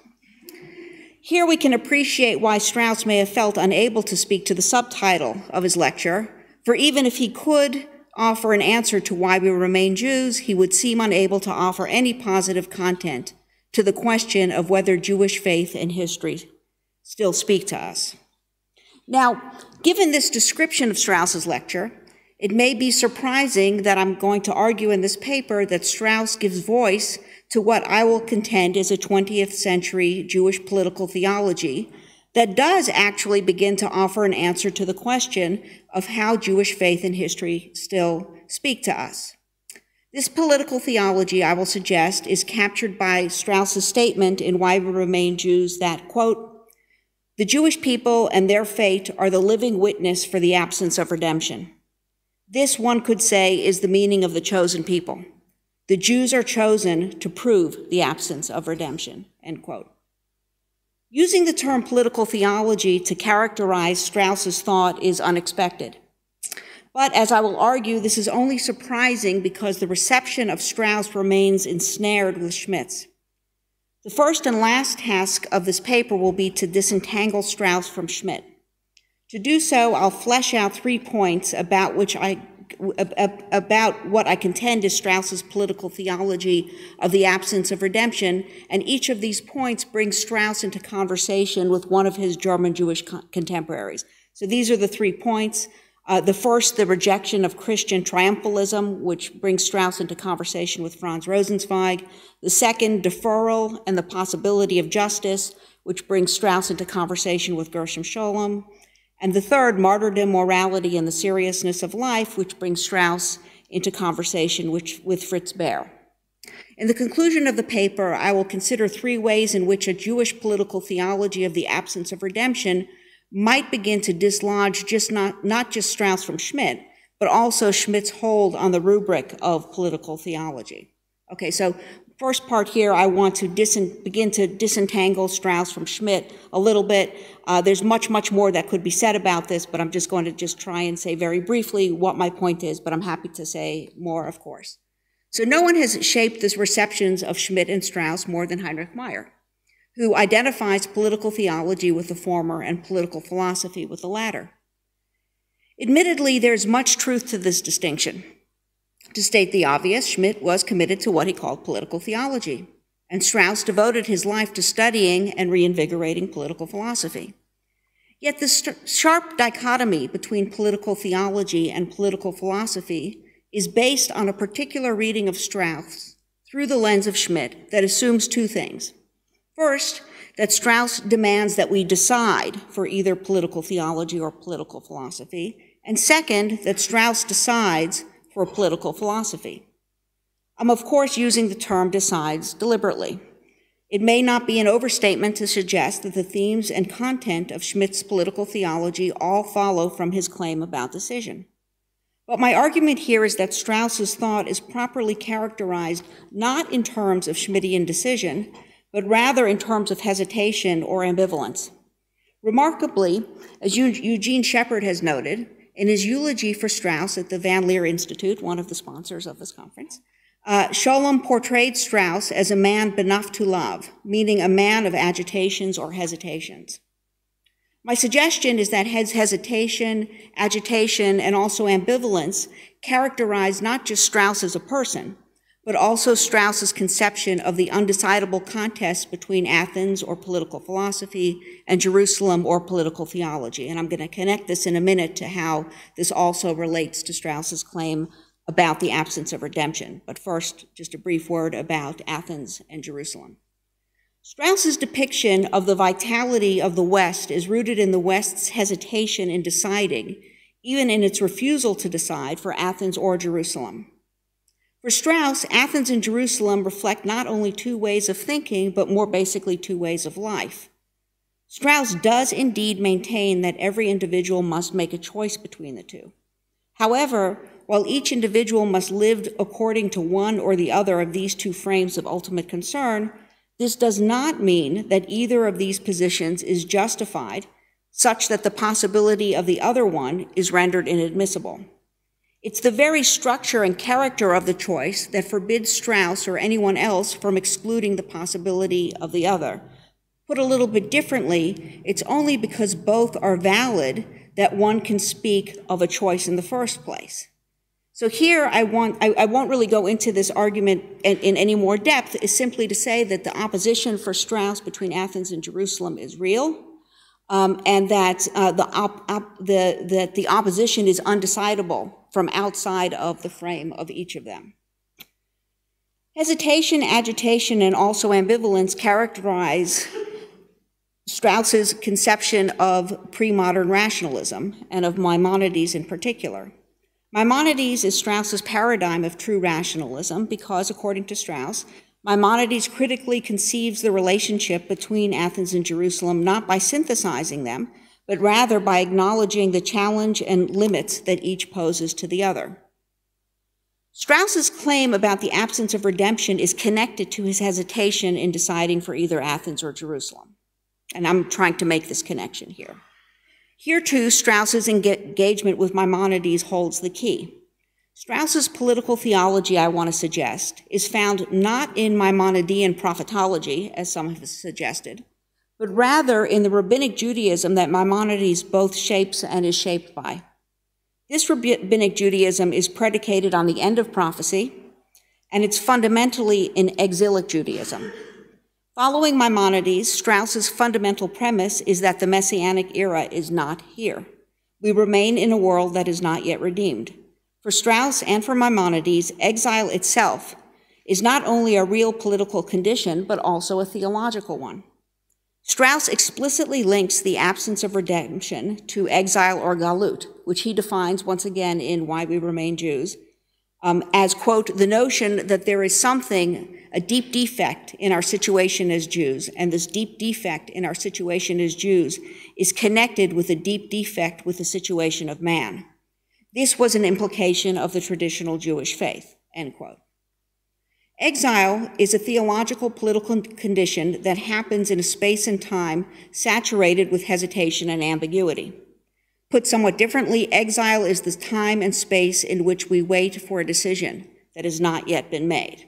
Here we can appreciate why Strauss may have felt unable to speak to the subtitle of his lecture, for even if he could offer an answer to why we remain Jews, he would seem unable to offer any positive content to the question of whether Jewish faith and history still speak to us. Now, given this description of Strauss's lecture, it may be surprising that I'm going to argue in this paper that Strauss gives voice to what I will contend is a 20th century Jewish political theology that does actually begin to offer an answer to the question of how Jewish faith and history still speak to us. This political theology, I will suggest, is captured by Strauss's statement in Why We Remain Jews that, quote, "The Jewish people and their fate are the living witness for the absence of redemption. This, one could say, is the meaning of the chosen people. The Jews are chosen to prove the absence of redemption," end quote. Using the term political theology to characterize Strauss's thought is unexpected. But as I will argue, this is only surprising because the reception of Strauss remains ensnared with Schmitts. The first and last task of this paper will be to disentangle Strauss from Schmitt. To do so, I'll flesh out 3 points about what I contend is Strauss's political theology of the absence of redemption, and each of these points brings Strauss into conversation with one of his German Jewish contemporaries. So these are the 3 points. The first, the rejection of Christian triumphalism, which brings Strauss into conversation with Franz Rosenzweig. The second, deferral and the possibility of justice, which brings Strauss into conversation with Gershom Scholem. And the third, martyrdom, morality, and the seriousness of life, which brings Strauss into conversation with Fritz Baer. In the conclusion of the paper, I will consider 3 ways in which a Jewish political theology of the absence of redemption might begin to dislodge not just Strauss from Schmitt, but also Schmitt's hold on the rubric of political theology. Okay, so first part here, I want to begin to disentangle Strauss from Schmitt a little bit. There's much, much more that could be said about this, but I'm just going to try and say very briefly what my point is, but I'm happy to say more, of course. So no one has shaped the receptions of Schmitt and Strauss more than Heinrich Meyer, who identifies political theology with the former and political philosophy with the latter. Admittedly, there's much truth to this distinction. To state the obvious, Schmitt was committed to what he called political theology. and Strauss devoted his life to studying and reinvigorating political philosophy. Yet the sharp dichotomy between political theology and political philosophy is based on a particular reading of Strauss through the lens of Schmitt that assumes two things. First, that Strauss demands that we decide for either political theology or political philosophy, and second, that Strauss decides for political philosophy. I'm of course using the term decides deliberately. It may not be an overstatement to suggest that the themes and content of Schmitt's political theology all follow from his claim about decision. But my argument here is that Strauss's thought is properly characterized not in terms of Schmittian decision, but rather in terms of hesitation or ambivalence. Remarkably, as Eugene Shepard has noted, in his eulogy for Strauss at the Van Leer Institute, one of the sponsors of this conference, Scholem portrayed Strauss as a man benuff to love, meaning a man of agitations or hesitations. My suggestion is that his hesitation, agitation, and also ambivalence characterize not just Strauss as a person, but also Strauss's conception of the undecidable contest between Athens or political philosophy and Jerusalem or political theology. And I'm going to connect this in a minute to how this also relates to Strauss's claim about the absence of redemption. But first, just a brief word about Athens and Jerusalem. Strauss's depiction of the vitality of the West is rooted in the West's hesitation in deciding, even in its refusal to decide for Athens or Jerusalem. For Strauss, Athens and Jerusalem reflect not only two ways of thinking, but more basically two ways of life. Strauss does indeed maintain that every individual must make a choice between the two. However, while each individual must live according to one or the other of these two frames of ultimate concern, this does not mean that either of these positions is justified, such that the possibility of the other one is rendered inadmissible. It's the very structure and character of the choice that forbids Strauss or anyone else from excluding the possibility of the other. Put a little bit differently, it's only because both are valid that one can speak of a choice in the first place. So here I won't really go into this argument in any more depth, is simply to say that the opposition for Strauss between Athens and Jerusalem is real, and that the opposition is undecidable from outside of the frame of each of them. Hesitation, agitation, and also ambivalence characterize Strauss's conception of pre-modern rationalism, and of Maimonides in particular. Maimonides is Strauss's paradigm of true rationalism because, according to Strauss, Maimonides critically conceives the relationship between Athens and Jerusalem not by synthesizing them, but rather by acknowledging the challenge and limits that each poses to the other. Strauss's claim about the absence of redemption is connected to his hesitation in deciding for either Athens or Jerusalem. And I'm trying to make this connection here. Here, too, Strauss's engagement with Maimonides holds the key. Strauss's political theology, I want to suggest, is found not in Maimonidean prophetology, as some have suggested, but rather in the rabbinic Judaism that Maimonides both shapes and is shaped by. This rabbinic Judaism is predicated on the end of prophecy, and it's fundamentally an exilic Judaism. Following Maimonides, Strauss's fundamental premise is that the Messianic era is not here. We remain in a world that is not yet redeemed. For Strauss and for Maimonides, exile itself is not only a real political condition, but also a theological one. Strauss explicitly links the absence of redemption to exile or galut, which he defines once again in Why We Remain Jews, as, quote, the notion that there is something, a deep defect in our situation as Jews, and this deep defect in our situation as Jews is connected with a deep defect with the situation of man. This was an implication of the traditional Jewish faith, end quote. Exile is a theological political condition that happens in a space and time saturated with hesitation and ambiguity. Put somewhat differently, exile is the time and space in which we wait for a decision that has not yet been made.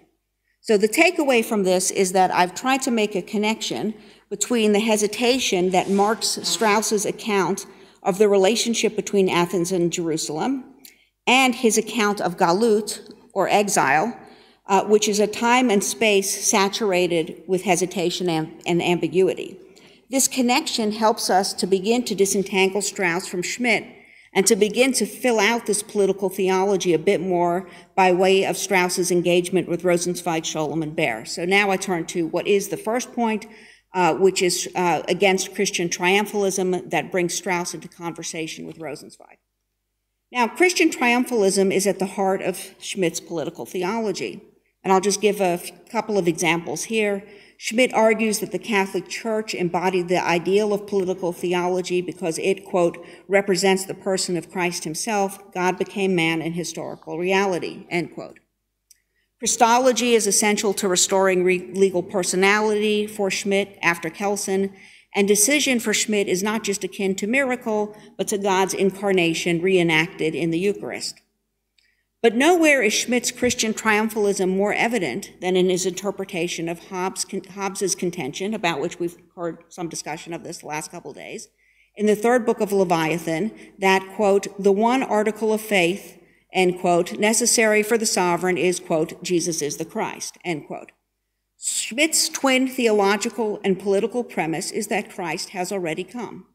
So the takeaway from this is that I've tried to make a connection between the hesitation that marks Strauss's account of the relationship between Athens and Jerusalem and his account of galut, or exile, which is a time and space saturated with hesitation and ambiguity. This connection helps us to begin to disentangle Strauss from Schmitt and to begin to fill out this political theology a bit more by way of Strauss's engagement with Rosenzweig, Scholem, and Baer. So now I turn to what is the first point, which is against Christian triumphalism that brings Strauss into conversation with Rosenzweig. Now, Christian triumphalism is at the heart of Schmitt's political theology, and I'll just give a couple of examples here. Schmitt argues that the Catholic Church embodied the ideal of political theology because it, quote, represents the person of Christ himself. God became man in historical reality, end quote. Christology is essential to restoring legal personality for Schmitt after Kelsen, and decision for Schmitt is not just akin to miracle, but to God's incarnation reenacted in the Eucharist. But nowhere is Schmitt's Christian triumphalism more evident than in his interpretation of Hobbes's contention, about which we've heard some discussion of this the last couple of days, in the third book of Leviathan, that, quote, the one article of faith, end quote, necessary for the sovereign is, quote, Jesus is the Christ, end quote. Schmitt's twin theological and political premise is that Christ has already come.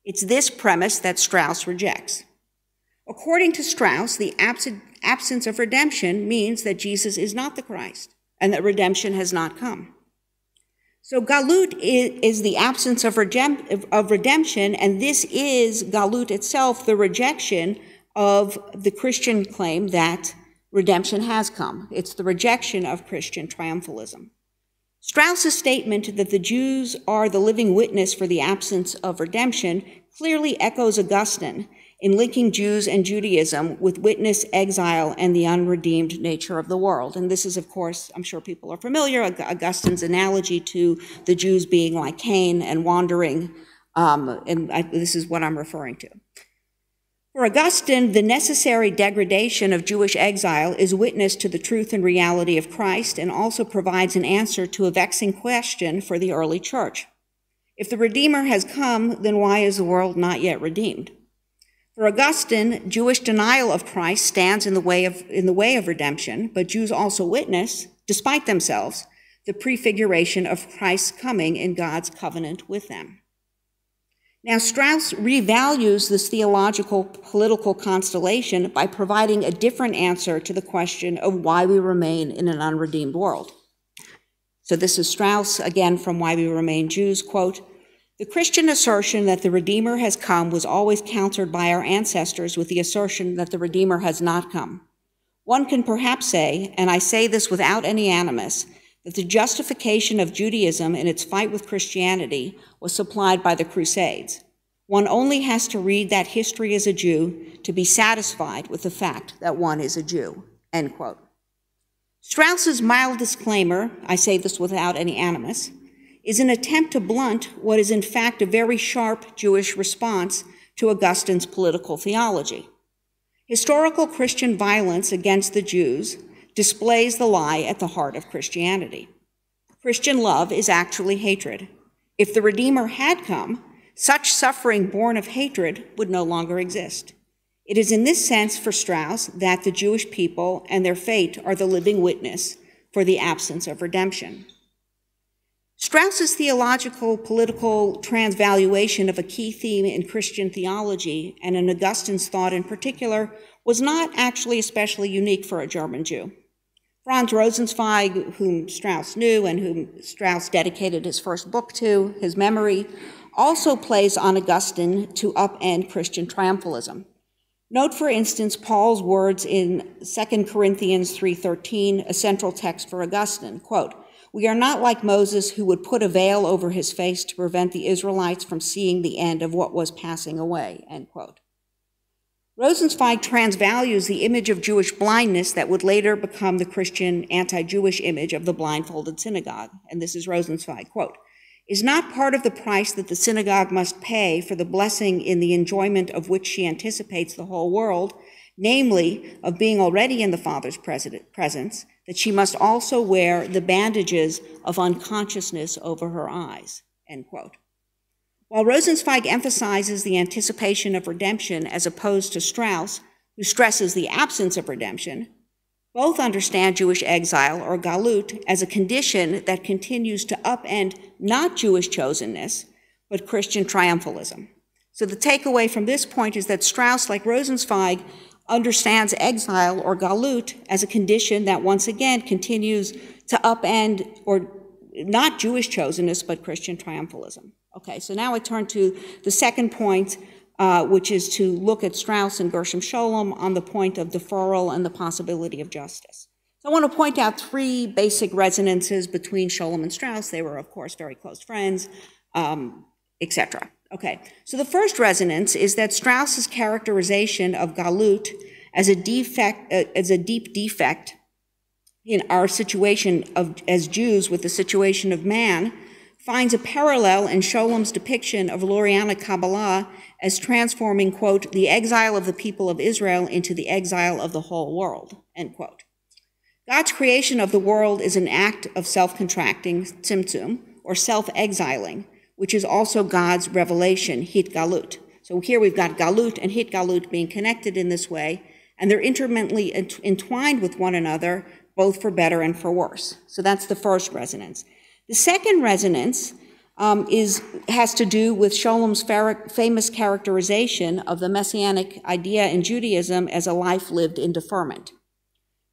It's this premise that Strauss rejects. According to Strauss, the absence of redemption means that Jesus is not the Christ and that redemption has not come. So Galut is the absence of redemption, and this is, Galut itself, the rejection of the Christian claim that redemption has come. It's the rejection of Christian triumphalism. Strauss's statement that the Jews are the living witness for the absence of redemption clearly echoes Augustine in linking Jews and Judaism with witness, exile, and the unredeemed nature of the world. And this is, of course, I'm sure people are familiar, Augustine's analogy to the Jews being like Cain and wandering, this is what I'm referring to. For Augustine, the necessary degradation of Jewish exile is witness to the truth and reality of Christ and also provides an answer to a vexing question for the early church. If the Redeemer has come, then why is the world not yet redeemed? For Augustine, Jewish denial of Christ stands in the way of redemption, but Jews also witness, despite themselves, the prefiguration of Christ's coming in God's covenant with them. Now, Strauss revalues this theological political constellation by providing a different answer to the question of why we remain in an unredeemed world. So this is Strauss, again, from Why We Remain Jews, quote, the Christian assertion that the Redeemer has come was always countered by our ancestors with the assertion that the Redeemer has not come. One can perhaps say, and I say this without any animus, that the justification of Judaism in its fight with Christianity was supplied by the Crusades. One only has to read that history as a Jew to be satisfied with the fact that one is a Jew, end quote. Strauss's mild disclaimer, I say this without any animus, is an attempt to blunt what is in fact a very sharp Jewish response to Augustine's political theology. Historical Christian violence against the Jews displays the lie at the heart of Christianity. Christian love is actually hatred. If the Redeemer had come, such suffering born of hatred would no longer exist. It is in this sense for Strauss that the Jewish people and their fate are the living witness for the absence of redemption. Strauss's theological political transvaluation of a key theme in Christian theology, and in Augustine's thought in particular, was not actually especially unique for a German Jew. Franz Rosenzweig, whom Strauss knew and whom Strauss dedicated his first book to, his memory, also plays on Augustine to upend Christian triumphalism. Note, for instance, Paul's words in 2 Corinthians 3:13, a central text for Augustine, quote, we are not like Moses, who would put a veil over his face to prevent the Israelites from seeing the end of what was passing away, end quote. Rosenzweig transvalues the image of Jewish blindness that would later become the Christian anti-Jewish image of the blindfolded synagogue. And this is Rosenzweig, quote, is not part of the price that the synagogue must pay for the blessing in the enjoyment of which she anticipates the whole world, namely of being already in the Father's presence, that she must also wear the bandages of unconsciousness over her eyes, end quote. While Rosenzweig emphasizes the anticipation of redemption as opposed to Strauss, who stresses the absence of redemption, Both understand Jewish exile, or Galut, as a condition that continues to upend not Jewish chosenness, but Christian triumphalism. So the takeaway from this point is that Strauss, like Rosenzweig, understands exile, or Galut, as a condition that once again continues to upend, or not Jewish chosenness, but Christian triumphalism. Okay, so now I turn to the second point, which is to look at Strauss and Gershom Scholem on the point of deferral and the possibility of justice. So I want to point out three basic resonances between Scholem and Strauss. They were, of course, very close friends, etc. Okay, so the first resonance is that Strauss's characterization of Galut as a deep defect in our situation as Jews with the situation of man finds a parallel in Scholem's depiction of Lurianic Kabbalah as transforming, quote, the exile of the people of Israel into the exile of the whole world, end quote. God's creation of the world is an act of self-contracting, tzimtzum, or self-exiling, which is also God's revelation, hit galut. So here we've got galut and hit galut being connected in this way, and they're intimately entwined with one another, both for better and for worse. So that's the first resonance. The second resonance has to do with Scholem's famous characterization of the messianic idea in Judaism as a life lived in deferment.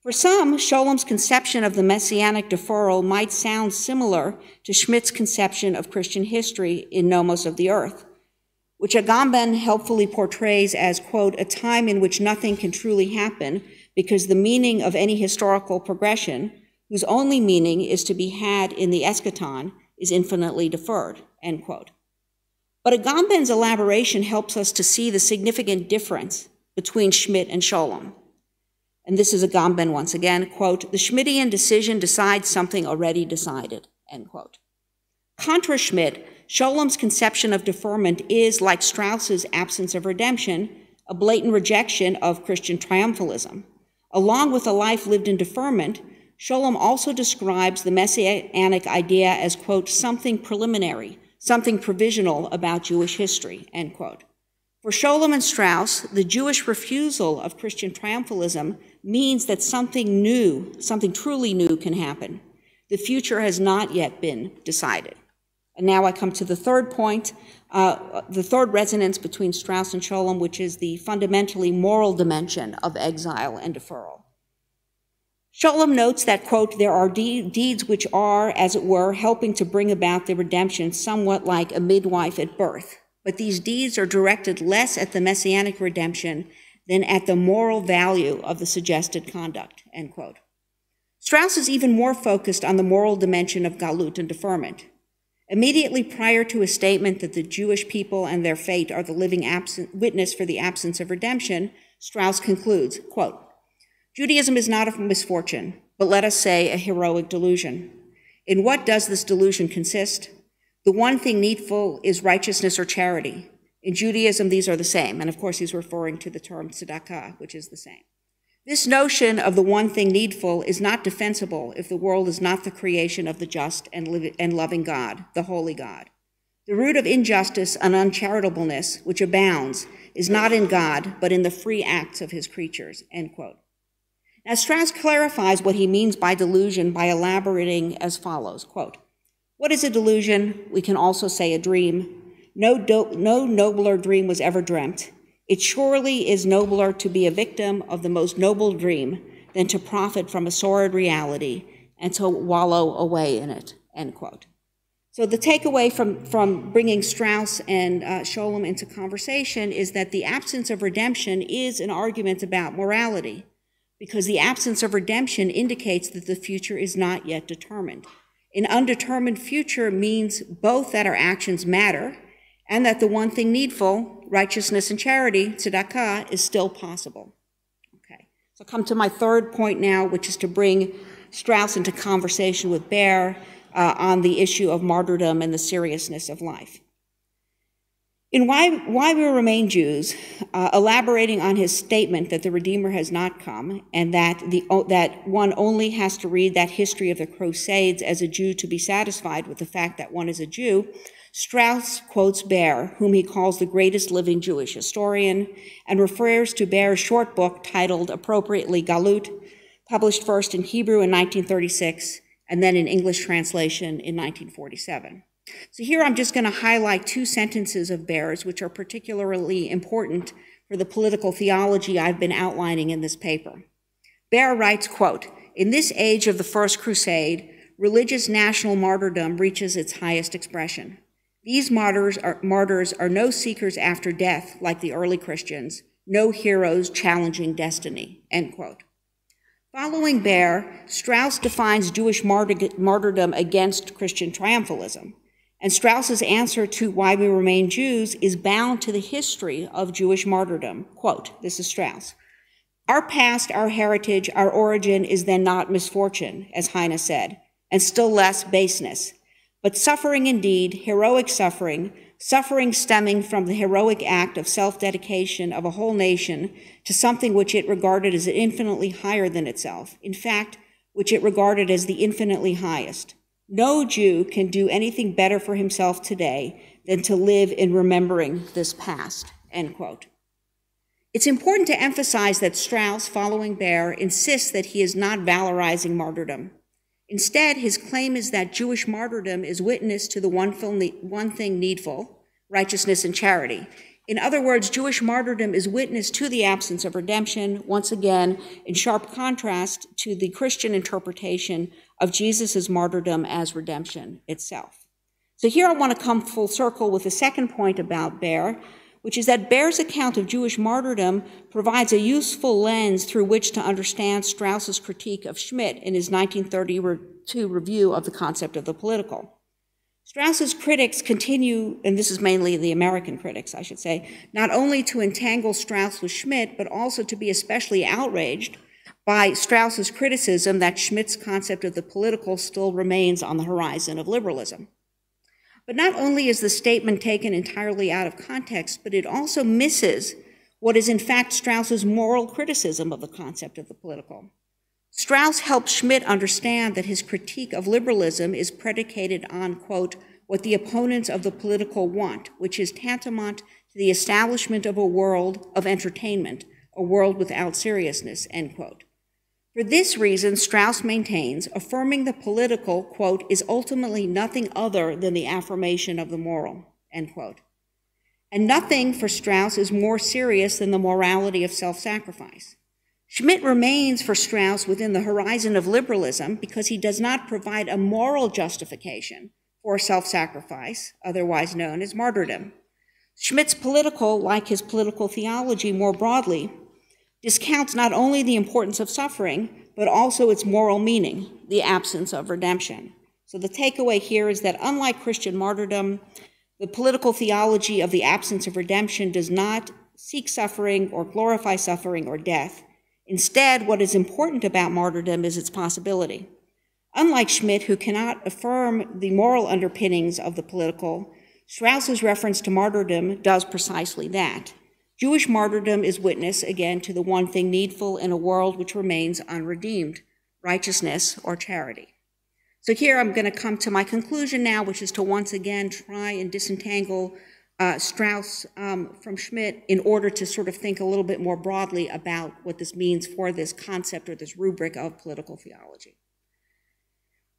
For some, Scholem's conception of the messianic deferral might sound similar to Schmitt's conception of Christian history in Nomos of the Earth, which Agamben helpfully portrays as, quote, a time in which nothing can truly happen because the meaning of any historical progression, whose only meaning is to be had in the eschaton, is infinitely deferred, end quote. But Agamben's elaboration helps us to see the significant difference between Schmitt and Scholem. And this is Agamben once again, quote, the Schmittian decision decides something already decided, end quote. Contra Schmitt, Scholem's conception of deferment is, like Strauss's absence of redemption, a blatant rejection of Christian triumphalism. Along with a life lived in deferment, Scholem also describes the messianic idea as, quote, something preliminary, something provisional about Jewish history, end quote. For Scholem and Strauss, the Jewish refusal of Christian triumphalism means that something new, something truly new can happen. The future has not yet been decided. And now I come to the third point, the third resonance between Strauss and Scholem, which is the fundamentally moral dimension of exile and deferral. Scholem notes that, quote, there are deeds which are, as it were, helping to bring about the redemption somewhat like a midwife at birth. But these deeds are directed less at the messianic redemption than at the moral value of the suggested conduct, end quote. Strauss is even more focused on the moral dimension of galut and deferment. Immediately prior to his statement that the Jewish people and their fate are the living witness for the absence of redemption, Strauss concludes, quote, Judaism is not a misfortune, but let us say a heroic delusion. In what does this delusion consist? The one thing needful is righteousness or charity. In Judaism, these are the same. And of course, he's referring to the term tzedakah, which is the same. This notion of the one thing needful is not defensible if the world is not the creation of the just and loving God, the holy God. The root of injustice and uncharitableness, which abounds, is not in God, but in the free acts of his creatures, end quote. Now, Strauss clarifies what he means by delusion by elaborating as follows, quote, what is a delusion? We can also say a dream. No nobler dream was ever dreamt. It surely is nobler to be a victim of the most noble dream than to profit from a sordid reality and to wallow away in it, end quote. So the takeaway from bringing Strauss and Scholem into conversation is that the absence of redemption is an argument about morality, because the absence of redemption indicates that the future is not yet determined. An undetermined future means both that our actions matter and that the one thing needful, righteousness and charity, tzedakah, is still possible. Okay, so come to my third point now, which is to bring Strauss into conversation with Baer on the issue of martyrdom and the seriousness of life. In Why We Remain Jews, elaborating on his statement that the Redeemer has not come and that one only has to read that history of the Crusades as a Jew to be satisfied with the fact that one is a Jew, Strauss quotes Baer, whom he calls the greatest living Jewish historian, and refers to Baer's short book titled appropriately Galut, published first in Hebrew in 1936 and then in English translation in 1947. So here I'm just going to highlight two sentences of Baer's, which are particularly important for the political theology I've been outlining in this paper. Baer writes, quote, "In this age of the First Crusade, religious national martyrdom reaches its highest expression. These martyrs are no seekers after death like the early Christians, no heroes challenging destiny," end quote. Following Baer, Strauss defines Jewish martyrdom against Christian triumphalism. And Strauss's answer to why we remain Jews is bound to the history of Jewish martyrdom. Quote, this is Strauss. "Our past, our heritage, our origin is then not misfortune, as Heine said, and still less baseness, but suffering indeed, heroic suffering, suffering stemming from the heroic act of self-dedication of a whole nation to something which it regarded as infinitely higher than itself, in fact, which it regarded as the infinitely highest. No Jew can do anything better for himself today than to live in remembering this past," end quote. It's important to emphasize that Strauss, following Baer, insists that he is not valorizing martyrdom. Instead, his claim is that Jewish martyrdom is witness to the one thing needful, righteousness and charity. In other words, Jewish martyrdom is witness to the absence of redemption, once again, in sharp contrast to the Christian interpretation of Jesus' martyrdom as redemption itself. So here I want to come full circle with the second point about Baer, which is that Baer's account of Jewish martyrdom provides a useful lens through which to understand Strauss's critique of Schmitt in his 1932 review of the concept of the political. Strauss's critics continue, and this is mainly the American critics, I should say, not only to entangle Strauss with Schmitt, but also to be especially outraged by Strauss's criticism that Schmitt's concept of the political still remains on the horizon of liberalism. But not only is the statement taken entirely out of context, but it also misses what is in fact Strauss's moral criticism of the concept of the political. Strauss helps Schmitt understand that his critique of liberalism is predicated on, quote, what the opponents of the political want, which is tantamount to the establishment of a world of entertainment, a world without seriousness, end quote. For this reason, Strauss maintains, affirming the political, quote, is ultimately nothing other than the affirmation of the moral, end quote. And nothing for Strauss is more serious than the morality of self-sacrifice. Schmitt remains for Strauss within the horizon of liberalism because he does not provide a moral justification for self-sacrifice, otherwise known as martyrdom. Schmitt's political, like his political theology more broadly, discounts not only the importance of suffering, but also its moral meaning, the absence of redemption. So the takeaway here is that unlike Christian martyrdom, the political theology of the absence of redemption does not seek suffering or glorify suffering or death. Instead, what is important about martyrdom is its possibility. Unlike Schmitt, who cannot affirm the moral underpinnings of the political, Strauss's reference to martyrdom does precisely that. Jewish martyrdom is witness, again, to the one thing needful in a world which remains unredeemed, righteousness or charity. So here I'm going to come to my conclusion now, which is to once again try and disentangle Strauss from Schmitt in order to sort of think a little bit more broadly about what this means for this concept or this rubric of political theology.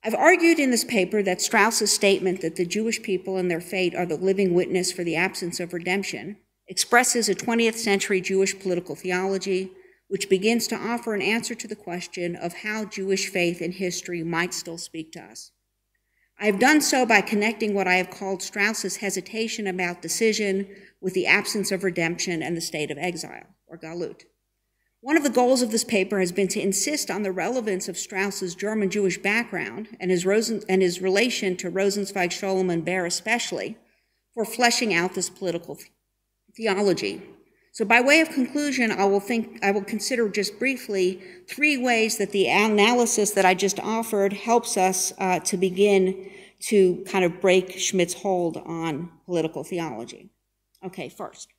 I've argued in this paper that Strauss's statement that the Jewish people and their fate are the living witness for the absence of redemption expresses a 20th century Jewish political theology which begins to offer an answer to the question of how Jewish faith and history might still speak to us. I have done so by connecting what I have called Strauss's hesitation about decision with the absence of redemption and the state of exile, or Galut. One of the goals of this paper has been to insist on the relevance of Strauss's German Jewish background and his relation to Rosenzweig, Scholem, and Baer especially, for fleshing out this political theology. So by way of conclusion, I will consider just briefly three ways that the analysis that I just offered helps us to begin to kind of break Schmitt's hold on political theology. Okay, first,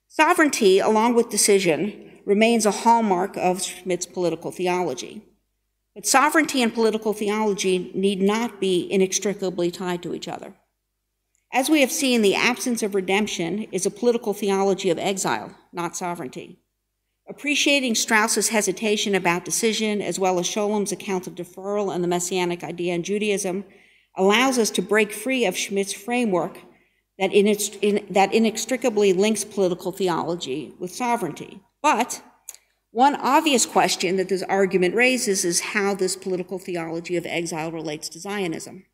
sovereignty, along with decision, remains a hallmark of Schmitt's political theology. But sovereignty and political theology need not be inextricably tied to each other. As we have seen, the absence of redemption is a political theology of exile, not sovereignty. A Appreciating Strauss's hesitation about decision, as well as Schollem's account of deferral and the messianic idea in Judaism, allows us to break free of Schmitt's framework that inextricably links political theology with sovereignty. But one obvious question that this argument raises is how this political theology of exile relates to Zionism.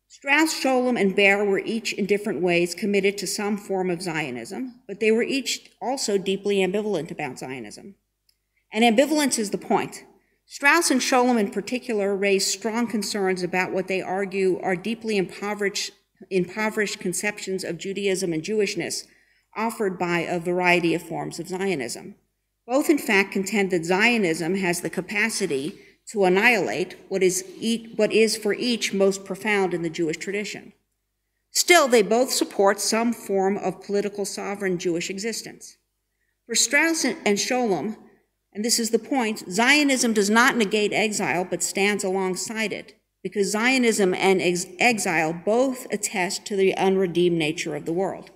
Strauss, Schollem, and Baer were each in different ways committed to some form of Zionism, but they were each also deeply ambivalent about Zionism. And ambivalence is the point. Strauss and Schollem in particular raise strong concerns about what they argue are deeply impoverished conceptions of Judaism and Jewishness offered by a variety of forms of Zionism. Both, in fact, contend that Zionism has the capacity to annihilate what is for each most profound in the Jewish tradition. Still, they both support some form of political sovereign Jewish existence. For Strauss and Schollem, and this is the point, Zionism does not negate exile but stands alongside it, because Zionism and exile both attest to the unredeemed nature of the world.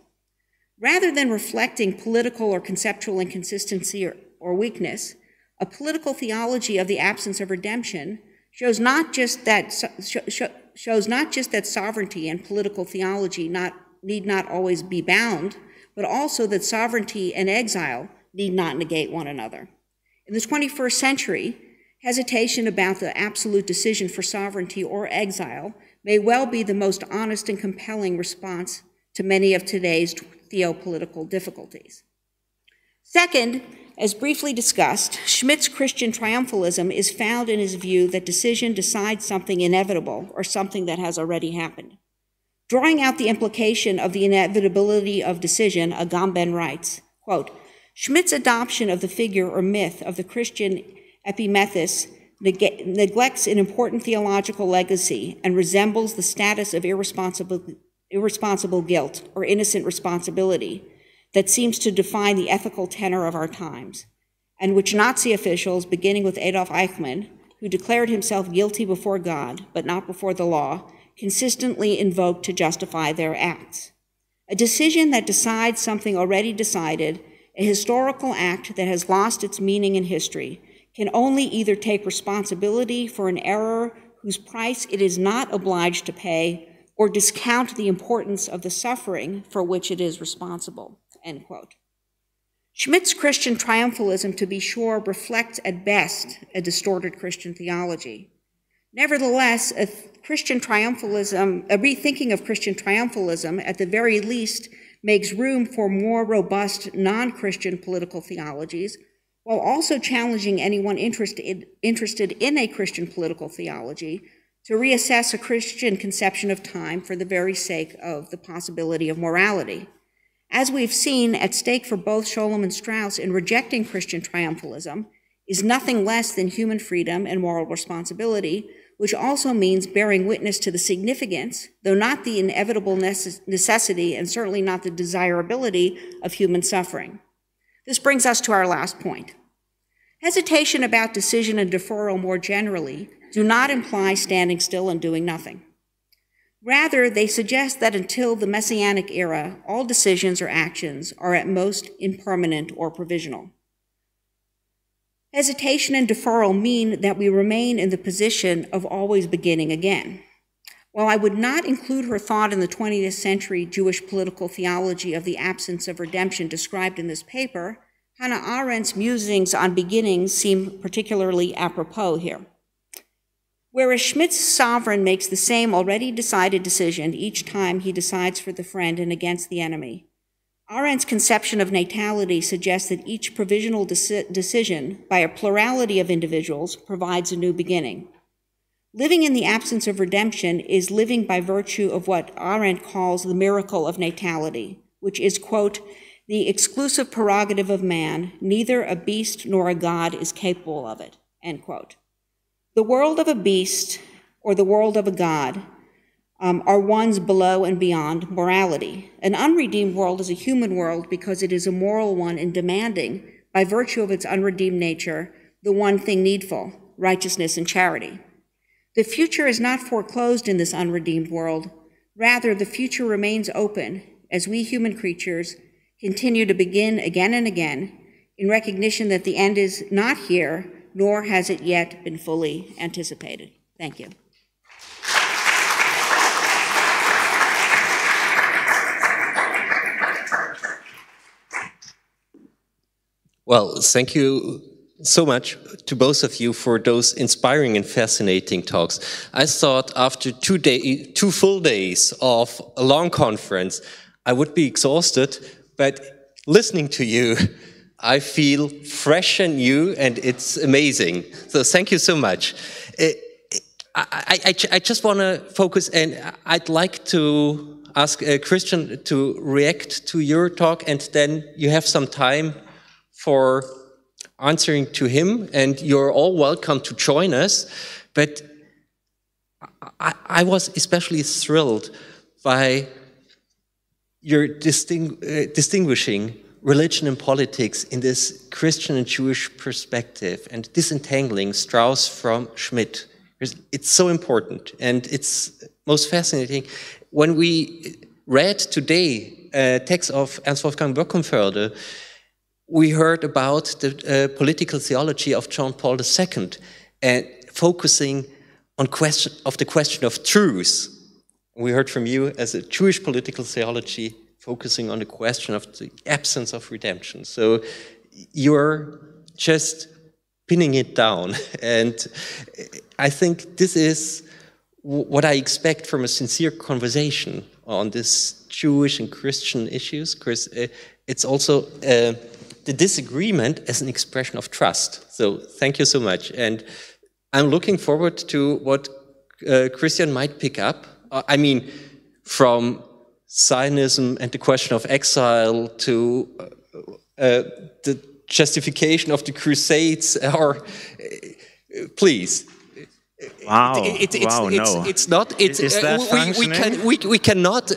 Rather than reflecting political or conceptual inconsistency or weakness, a political theology of the absence of redemption shows not just that sovereignty and political theology need not always be bound, but also that sovereignty and exile need not negate one another. In the 21st century, hesitation about the absolute decision for sovereignty or exile may well be the most honest and compelling response to many of today's theopolitical difficulties. Second, as briefly discussed, Schmitt's Christian triumphalism is found in his view that decision decides something inevitable or something that has already happened. Drawing out the implication of the inevitability of decision, Agamben writes, quote, Schmitt's adoption of the figure or myth of the Christian epimethys neglects an important theological legacy and resembles the status of irresponsible guilt or innocent responsibility that seems to define the ethical tenor of our times, and which Nazi officials, beginning with Adolf Eichmann, who declared himself guilty before God, but not before the law, consistently invoked to justify their acts. A decision that decides something already decided, a historical act that has lost its meaning in history, can only either take responsibility for an error whose price it is not obliged to pay, or discount the importance of the suffering for which it is responsible. End quote. Schmitt's Christian triumphalism, to be sure, reflects at best a distorted Christian theology. Nevertheless, a rethinking of Christian triumphalism, at the very least, makes room for more robust non-Christian political theologies, while also challenging anyone interested in a Christian political theology to reassess a Christian conception of time for the very sake of the possibility of morality. As we've seen, at stake for both Schollem and Strauss in rejecting Christian triumphalism is nothing less than human freedom and moral responsibility, which also means bearing witness to the significance, though not the inevitable necessity and certainly not the desirability of human suffering. This brings us to our last point. Hesitation about decision and deferral more generally do not imply standing still and doing nothing. Rather, they suggest that until the Messianic era, all decisions or actions are at most impermanent or provisional. Hesitation and deferral mean that we remain in the position of always beginning again. While I would not include her thought in the 20th century Jewish political theology of the absence of redemption described in this paper, Hannah Arendt's musings on beginnings seem particularly apropos here. Whereas Schmitt's sovereign makes the same already decided decision each time he decides for the friend and against the enemy, Arendt's conception of natality suggests that each provisional decision by a plurality of individuals provides a new beginning. Living in the absence of redemption is living by virtue of what Arendt calls the miracle of natality, which is, quote, the exclusive prerogative of man, neither a beast nor a god is capable of it, end quote. The world of a beast or the world of a god are ones below and beyond morality. An unredeemed world is a human world because it is a moral one in demanding, by virtue of its unredeemed nature, the one thing needful, righteousness and charity. The future is not foreclosed in this unredeemed world. Rather, the future remains open as we human creatures continue to begin again and again, in recognition that the end is not here, nor has it yet been fully anticipated. Thank you. Well, thank you so much to both of you for those inspiring and fascinating talks. I thought after 2 full days of a long conference, I would be exhausted, but listening to you, I feel fresh and new, and it's amazing. So thank you so much. I just want to focus, and I'd like to ask Christian to react to your talk, and then you have some time for answering to him, and you're all welcome to join us. But I was especially thrilled by your distinguishing religion and politics in this Christian and Jewish perspective and disentangling Strauss from Schmitt. It's so important, and it's most fascinating. When we read today a text of Ernst Wolfgang Böckenförde, we heard about the political theology of John Paul II and focusing on the question of truth. We heard from you as a Jewish political theology focusing on the question of the absence of redemption. So you're just pinning it down. And I think this is what I expect from a sincere conversation on this Jewish and Christian issues, because it's also the disagreement as an expression of trust. So thank you so much. And I'm looking forward to what Christian might pick up. I mean, from Zionism and the question of exile to the justification of the Crusades, or please. Wow! It's not. It's is that functioning? We cannot.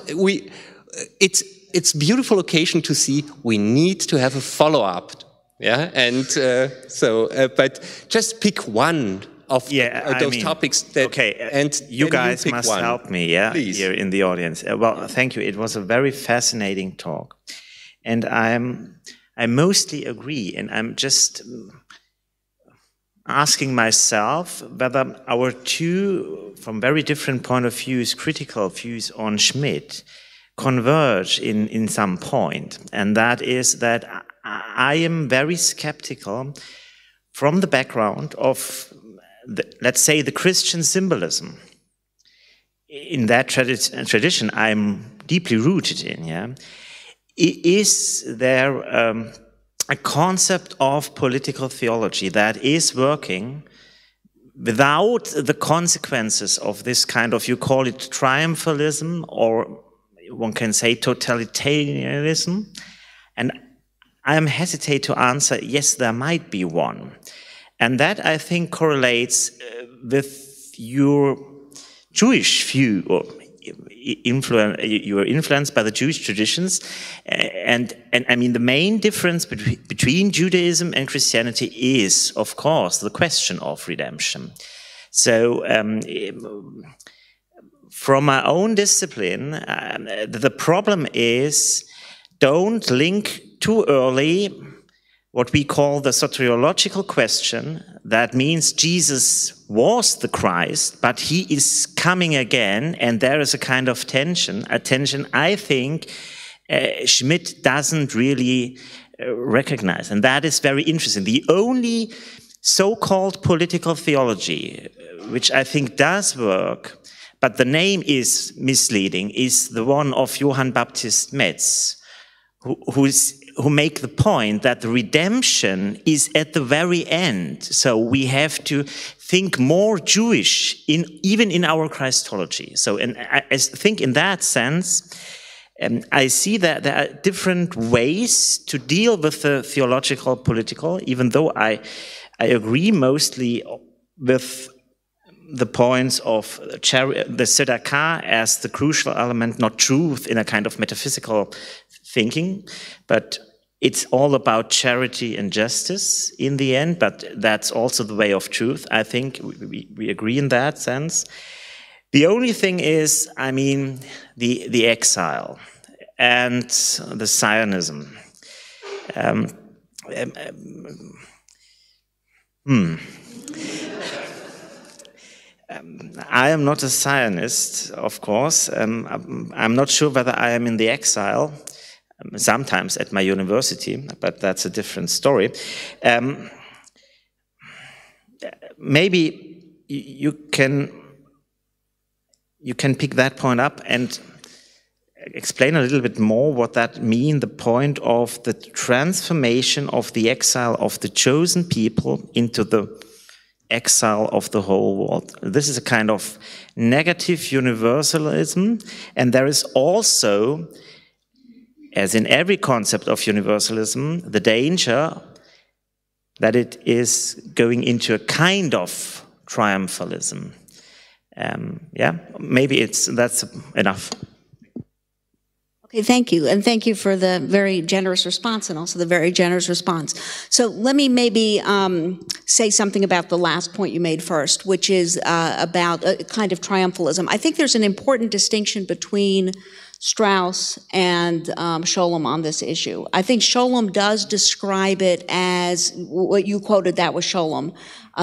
It's a beautiful occasion to see. We need to have a follow-up, yeah. And but just pick one of those topics. That, okay, and you guys you must one. help me, yeah, Please. Here in the audience. Well, thank you. It was a very fascinating talk, and I mostly agree. And I'm just asking myself whether our two, from very different point of views, critical views on Schmitt, converge in some point, and that is that I am very skeptical from the background of, let's say, the Christian symbolism. In that tradition I'm deeply rooted in, yeah? Is there a concept of political theology that is working without the consequences of this kind of, you call it triumphalism, or one can say totalitarianism? And I am hesitate to answer, yes, there might be one. And that, I think, correlates with your Jewish view, or you are influenced by the Jewish traditions. And I mean, the main difference between Judaism and Christianity is, of course, the question of redemption. So, from my own discipline, the problem is, don't link too early what we call the soteriological question. That means Jesus was the Christ, but he is coming again, and there is a kind of tension, I think Schmitt doesn't really recognize. And that is very interesting. The only so-called political theology, which I think does work, but the name is misleading, is the one of Johann Baptist Metz, who make the point that the redemption is at the very end. So we have to think more Jewish even in our Christology. So, and I think in that sense, I see that there are different ways to deal with the theological political, even though I agree mostly with the points of the tzedakah as the crucial element, not truth in a kind of metaphysical thinking, but it's all about charity and justice in the end, but that's also the way of truth. I think we agree in that sense. The only thing is, I mean, the exile and the Zionism. I am not a Zionist, of course. I'm not sure whether I am in the exile, sometimes at my university, but that's a different story. Maybe you can pick that point up and explain a little bit more what that means, the point of the transformation of the exile of the chosen people into the exile of the whole world. This is a kind of negative universalism, and there is also, as in every concept of universalism, the danger that it is going into a kind of triumphalism. Yeah, maybe that's enough. Okay, thank you. And thank you for the very generous response and also the very generous response. So let me maybe say something about the last point you made first, which is about a kind of triumphalism. I think there's an important distinction between Strauss and Scholem on this issue. I think Scholem does describe it as what you quoted, that was Scholem.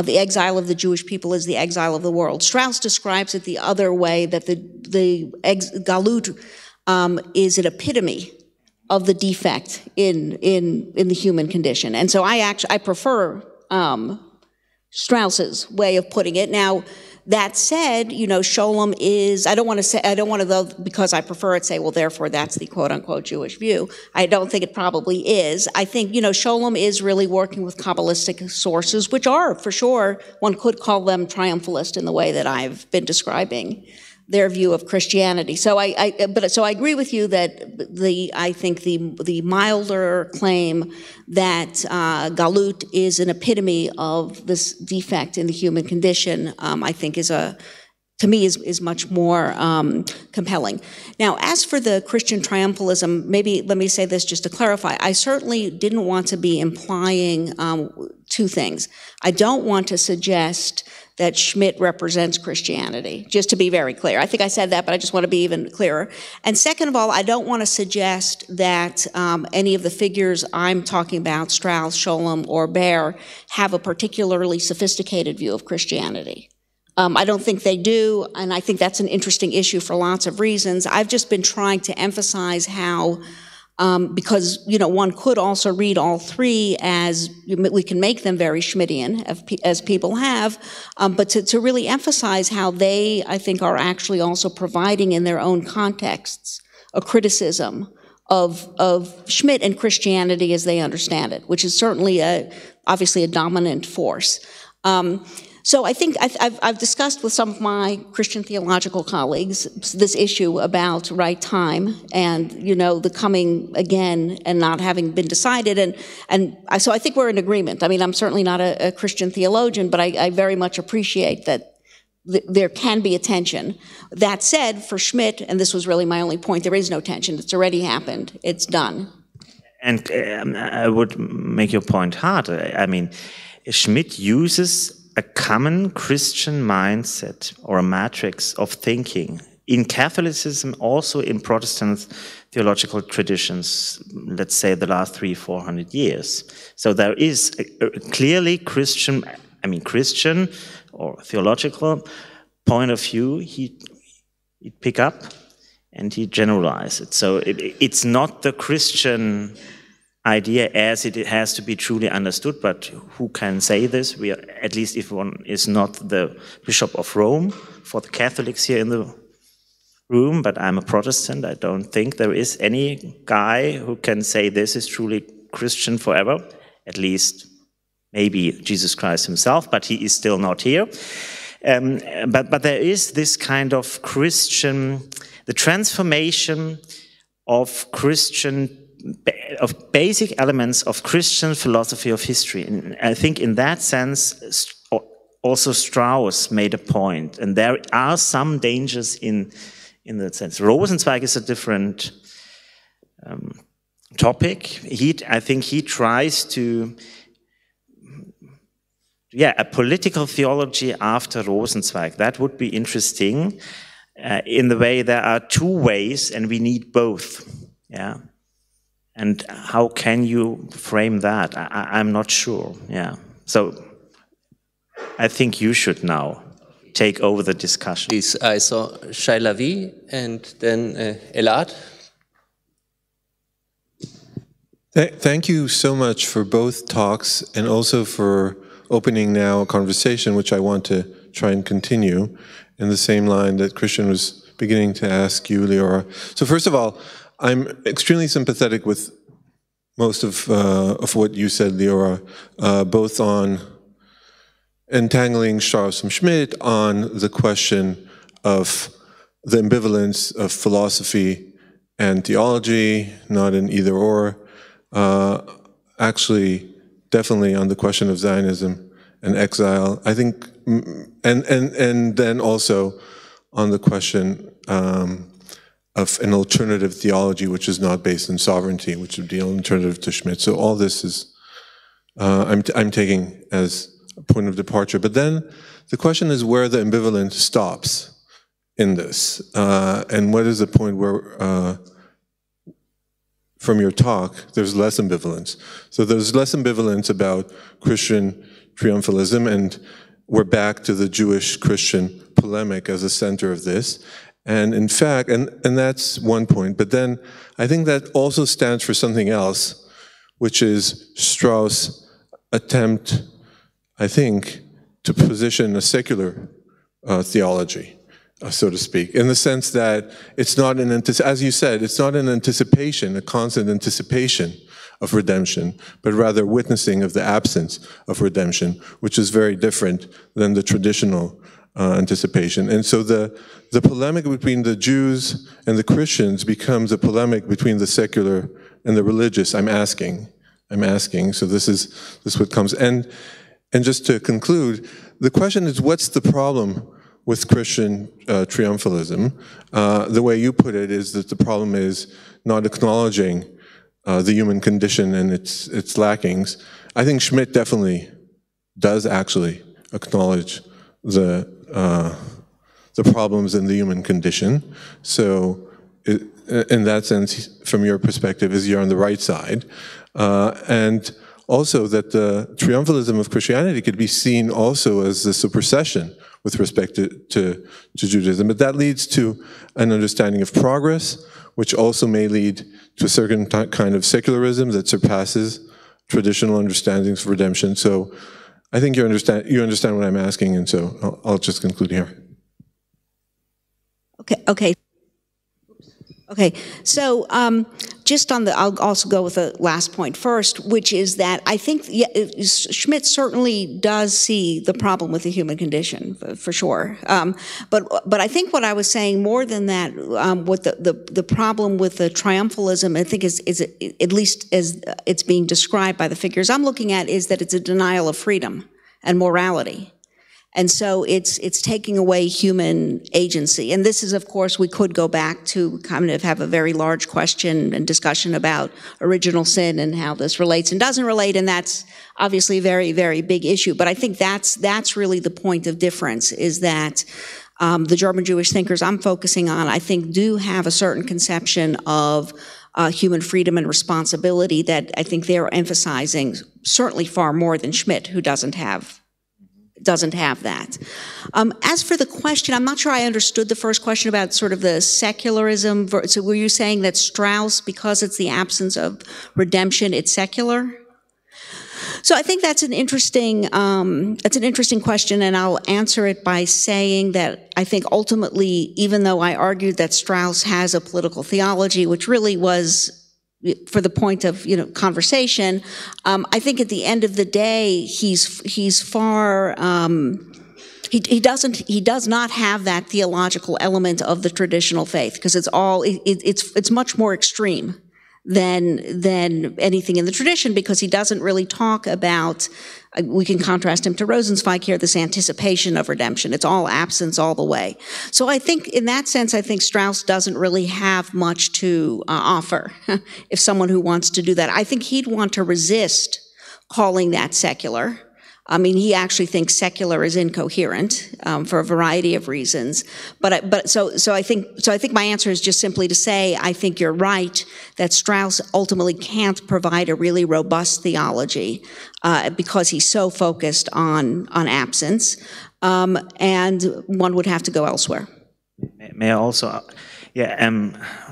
The exile of the Jewish people is the exile of the world. Strauss describes it the other way, that the Galut is an epitome of the defect in the human condition. And so I prefer Strauss's way of putting it. Now, that said, you know, Scholem is, I don't want to though, because I prefer it, say, well, therefore that's the quote unquote Jewish view. I don't think it probably is. I think, you know, Scholem is really working with Kabbalistic sources, which are, for sure, one could call them triumphalist in the way that I've been describing their view of Christianity. So I agree with you that I think the milder claim that Galut is an epitome of this defect in the human condition, I think to me is much more compelling. Now, as for the Christian triumphalism, maybe let me say this just to clarify. I certainly didn't want to be implying two things. I don't want to suggest that Schmitt represents Christianity, just to be very clear. I think I said that, but I just want to be even clearer. And second of all, I don't want to suggest that any of the figures I'm talking about, Strauss, Scholem, or Baer, have a particularly sophisticated view of Christianity. I don't think they do, and I think that's an interesting issue for lots of reasons. I've just been trying to emphasize how, because, you know, one could also read all three as, we can make them very Schmittian, as people have, but to really emphasize how they, I think, are actually also providing in their own contexts a criticism of Schmitt and Christianity as they understand it, which is certainly obviously a dominant force. So I think I've discussed with some of my Christian theological colleagues this issue about right time and, you know, the coming again and not having been decided. So I think we're in agreement. I mean, I'm certainly not a Christian theologian, but I very much appreciate that there can be a tension. That said, for Schmitt, and this was really my only point, there is no tension. It's already happened. It's done. And I would make your point harder. I mean, Schmitt uses a common Christian mindset or a matrix of thinking in Catholicism, also in Protestant theological traditions, let's say the last 300-400 years. So there is a clearly Christian or theological point of view he'd pick up and he'd generalize it. So it's not the Christian idea as it has to be truly understood, but who can say this? We are, at least if one is not the Bishop of Rome, for the Catholics here in the room, but I'm a Protestant. I don't think there is any guy who can say this is truly Christian forever, at least maybe Jesus Christ himself, but he is still not here. But there is this kind of Christian, the transformation of basic elements of Christian philosophy of history. And I think in that sense, also Strauss made a point, and there are some dangers in that sense. Rosenzweig is a different topic. I think he tries to, a political theology after Rosenzweig. That would be interesting in the way there are two ways and we need both. Yeah. And how can you frame that? I'm not sure, yeah. So I think you should now take over the discussion. Please, I saw Shailavi and then Elad. Thank you so much for both talks and also for opening now a conversation which I want to try and continue in the same line that Christian was beginning to ask you, Leora. So first of all, I'm extremely sympathetic with most of what you said, Leora, both on entangling Strauss from Schmitt, on the question of the ambivalence of philosophy and theology, not an either or, actually definitely on the question of Zionism and exile, I think, and then also on the question of an alternative theology which is not based in sovereignty, which would be an alternative to Schmitt. So all this is, I'm taking as a point of departure. But then the question is where the ambivalence stops in this, and what is the point where, from your talk, there's less ambivalence. So there's less ambivalence about Christian triumphalism, and we're back to the Jewish-Christian polemic as a center of this. And in fact, and that's one point, but then I think that also stands for something else, which is Strauss' attempt, I think, to position a secular theology, so to speak, in the sense that it's not an, as you said, it's not an anticipation, a constant anticipation of redemption, but rather witnessing of the absence of redemption, which is very different than the traditional anticipation. And so the polemic between the Jews and the Christians becomes a polemic between the secular and the religious. I'm asking. So this is what comes. And just to conclude, the question is, what's the problem with Christian triumphalism? The way you put it is that the problem is not acknowledging the human condition and its lackings. I think Schmitt definitely does actually acknowledge the problems in the human condition. So in that sense, from your perspective, is you're on the right side. And also that the triumphalism of Christianity could be seen also as a supersession with respect to Judaism. But that leads to an understanding of progress, which also may lead to a certain kind of secularism that surpasses traditional understandings of redemption. So I think you understand what I'm asking, and so I'll just conclude here. Okay. So just on I'll also go with the last point first, which is that I think Schmitt certainly does see the problem with the human condition, for sure. But I think what I was saying more than that, what the problem with the triumphalism, I think is at least as it's being described by the figures I'm looking at, is that it's a denial of freedom and morality. And so it's taking away human agency. And this is, of course, we could go back to kind of have a very large question and discussion about original sin and how this relates and doesn't relate, and that's obviously a very, very big issue. But I think that's really the point of difference, is that the German Jewish thinkers I'm focusing on, I think, do have a certain conception of human freedom and responsibility that I think they're emphasizing certainly far more than Schmitt, who doesn't have that. As for the question, I'm not sure I understood the first question about sort of the secularism. So were you saying that Strauss, because it's the absence of redemption, it's secular? So I think that's an interesting question, and I'll answer it by saying that I think ultimately, even though I argued that Strauss has a political theology, which really was for the point of conversation, I think at the end of the day he's far he does not have that theological element of the traditional faith, because it's much more extreme than anything in the tradition, because he doesn't really talk about, we can contrast him to Rosenzweig here, this anticipation of redemption. It's all absence all the way. So I think in that sense, I think Strauss doesn't really have much to offer if someone who wants to do that. I think he'd want to resist calling that secular. I mean, he actually thinks secular is incoherent for a variety of reasons. So I think my answer is just simply to say I think you're right that Strauss ultimately can't provide a really robust theology because he's so focused on absence, and one would have to go elsewhere. May I also?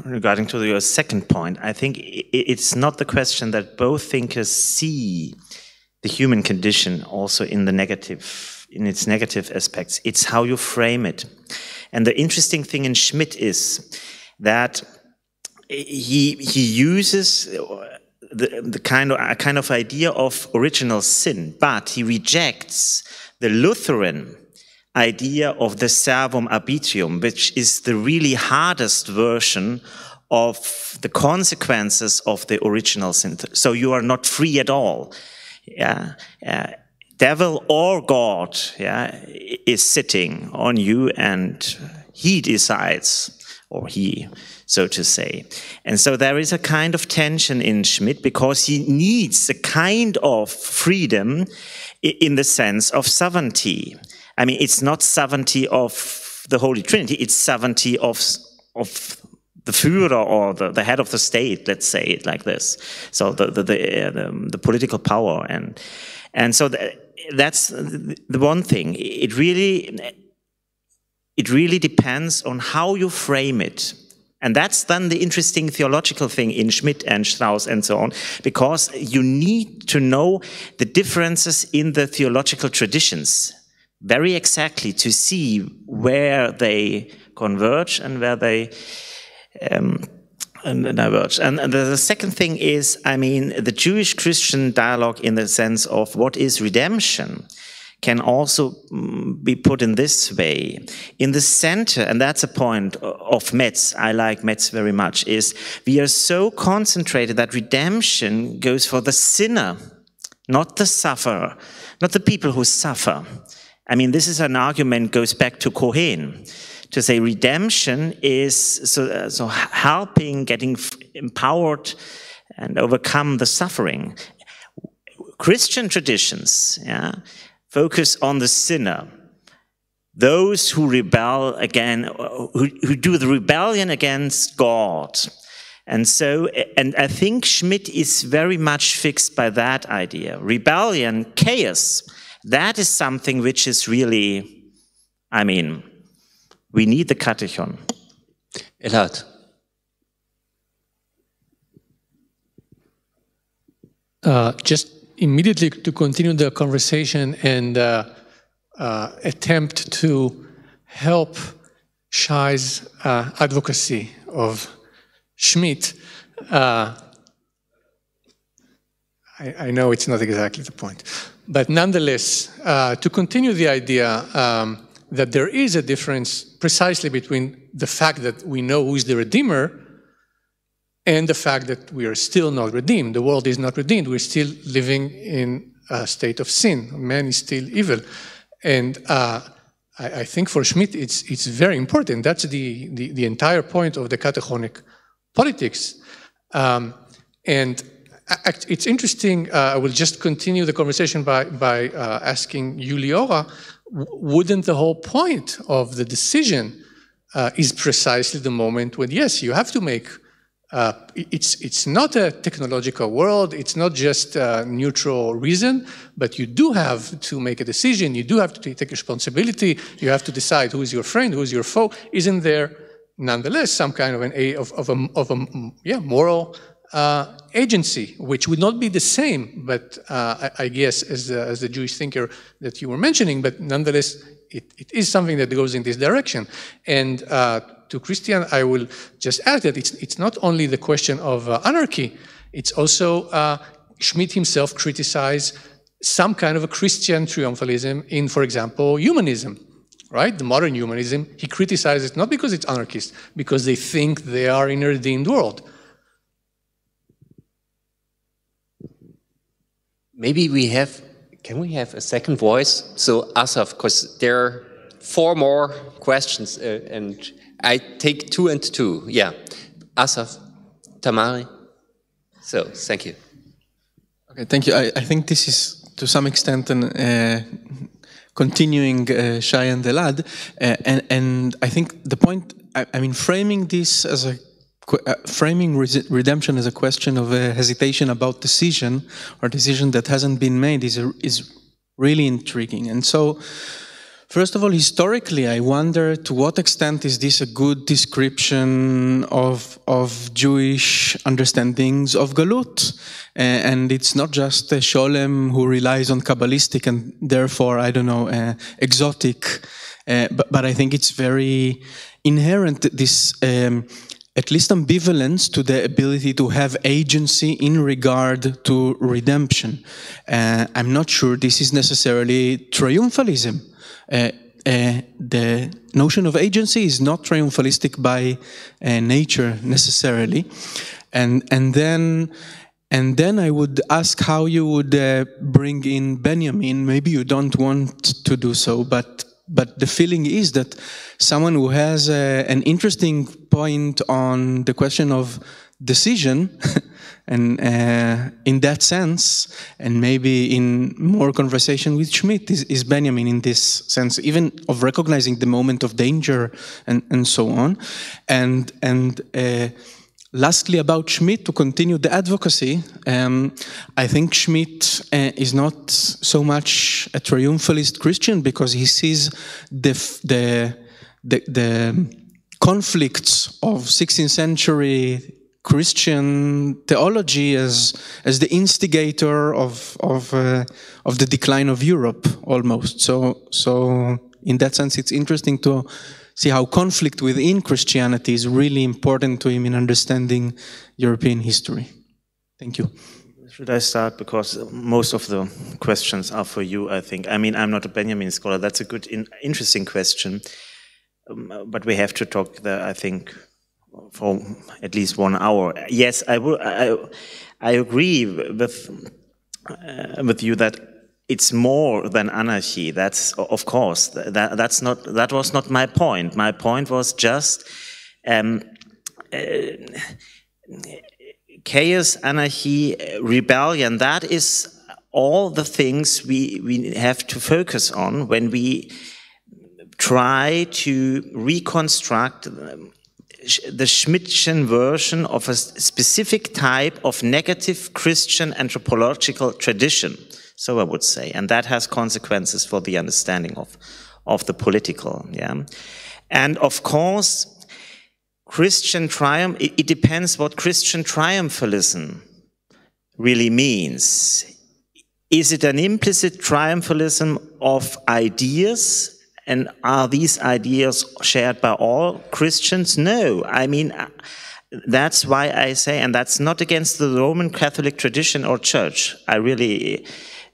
Regarding to your second point, I think it's not the question that both thinkers see the human condition also in its negative aspects. It's how you frame it. And the interesting thing in Schmitt is that he uses the kind of idea of original sin, but he rejects the Lutheran idea of the servum arbitrium, which is the really hardest version of the consequences of the original sin. So you are not free at all. Devil or God is sitting on you and he decides, or he, so to say. And so there is a kind of tension in Schmitt because he needs a kind of freedom in the sense of sovereignty. I mean, it's not sovereignty of the Holy Trinity, it's sovereignty of the Führer or the head of the state, let's say it like this. So the political power. And so that's the one thing. It really depends on how you frame it. And that's then the interesting theological thing in Schmitt and Strauss and so on, because you need to know the differences in the theological traditions very exactly to see where they converge and where they diverge. And the second thing is, I mean, the Jewish-Christian dialogue in the sense of what is redemption can also be put in this way. In the center, and that's a point of Metz, I like Metz very much, is we are so concentrated that redemption goes for the sinner, not the sufferer, not the people who suffer. I mean, this is an argument goes back to Cohen, to say redemption is so helping, getting empowered and overcome the suffering. Christian traditions focus on the sinner, those who rebel again, who do the rebellion against God. And so, and I think Schmitt is very much fixed by that idea. Rebellion, chaos, that is something which is really, I mean, we need the catechon. Elad. Just immediately to continue the conversation and attempt to help Shai's advocacy of Schmitt. I know it's not exactly the point, but nonetheless, to continue the idea that there is a difference precisely between the fact that we know who is the Redeemer and the fact that we are still not redeemed. The world is not redeemed. We're still living in a state of sin. Man is still evil. And I think for Schmitt, it's very important. That's the entire point of the catechonic politics. And it's interesting, I will just continue the conversation by asking you, Leora, wouldn't the whole point of the decision is precisely the moment when, yes, you have to make, it's not a technological world, it's not just neutral reason, but you do have to make a decision, you do have to take responsibility, you have to decide who is your friend, who is your foe. Isn't there nonetheless some kind of a moral agency, which would not be the same, but I guess as the Jewish thinker that you were mentioning, but nonetheless, it is something that goes in this direction. And to Christian, I will just add that it's not only the question of anarchy, it's also Schmitt himself criticized some kind of a Christian triumphalism in, for example, humanism. Right? The modern humanism, he criticizes it not because it's anarchist, because they think they are in a redeemed world. Maybe can we have a second voice? So Asaf, because there are 4 more questions and I take 2 and 2. Yeah. Asaf, Tamari. So, thank you. Okay, thank you. I think this is to some extent continuing Shai and Elad, and I think the point, I mean, framing this as framing redemption as a question of hesitation about decision, or decision that hasn't been made, is really intriguing. And so, first of all, historically, I wonder to what extent is this a good description of Jewish understandings of Galut? And it's not just a Sholem who relies on Kabbalistic and therefore, I don't know, exotic, but I think it's very inherent, this at least ambivalence to the ability to have agency in regard to redemption. I'm not sure this is necessarily triumphalism. The notion of agency is not triumphalistic by nature necessarily. And then I would ask how you would bring in Benjamin. Maybe you don't want to do so, but the feeling is that someone who has an interesting point on the question of decision, and in that sense, and maybe in more conversation with Schmitt, is Benjamin in this sense, even of recognizing the moment of danger and so on. And lastly, about Schmitt, to continue the advocacy, I think Schmitt is not so much a triumphalist Christian because he sees the conflicts of 16th century Christian theology as the instigator of the decline of Europe, almost. So in that sense, it's interesting to see how conflict within Christianity is really important to him in understanding European history. Thank you. Should I start? Because most of the questions are for you, I think. I mean, I'm not a Benjamin scholar. That's a good, interesting question. But we have to talk there, I think, for at least 1 hour. Yes, I agree with you that it's more than anarchy. That's, of course, that was not my point. My point was just chaos, anarchy, rebellion. That is all the things we have to focus on when we try to reconstruct the Schmidtian version of a specific type of negative Christian anthropological tradition, so I would say, and that has consequences for the understanding of the political, yeah. And of course, Christian triumph, it depends what Christian triumphalism really means. Is it an implicit triumphalism of ideas? And are these ideas shared by all Christians? No. I mean, that's why I say, and that's not against the Roman Catholic tradition or church. I really,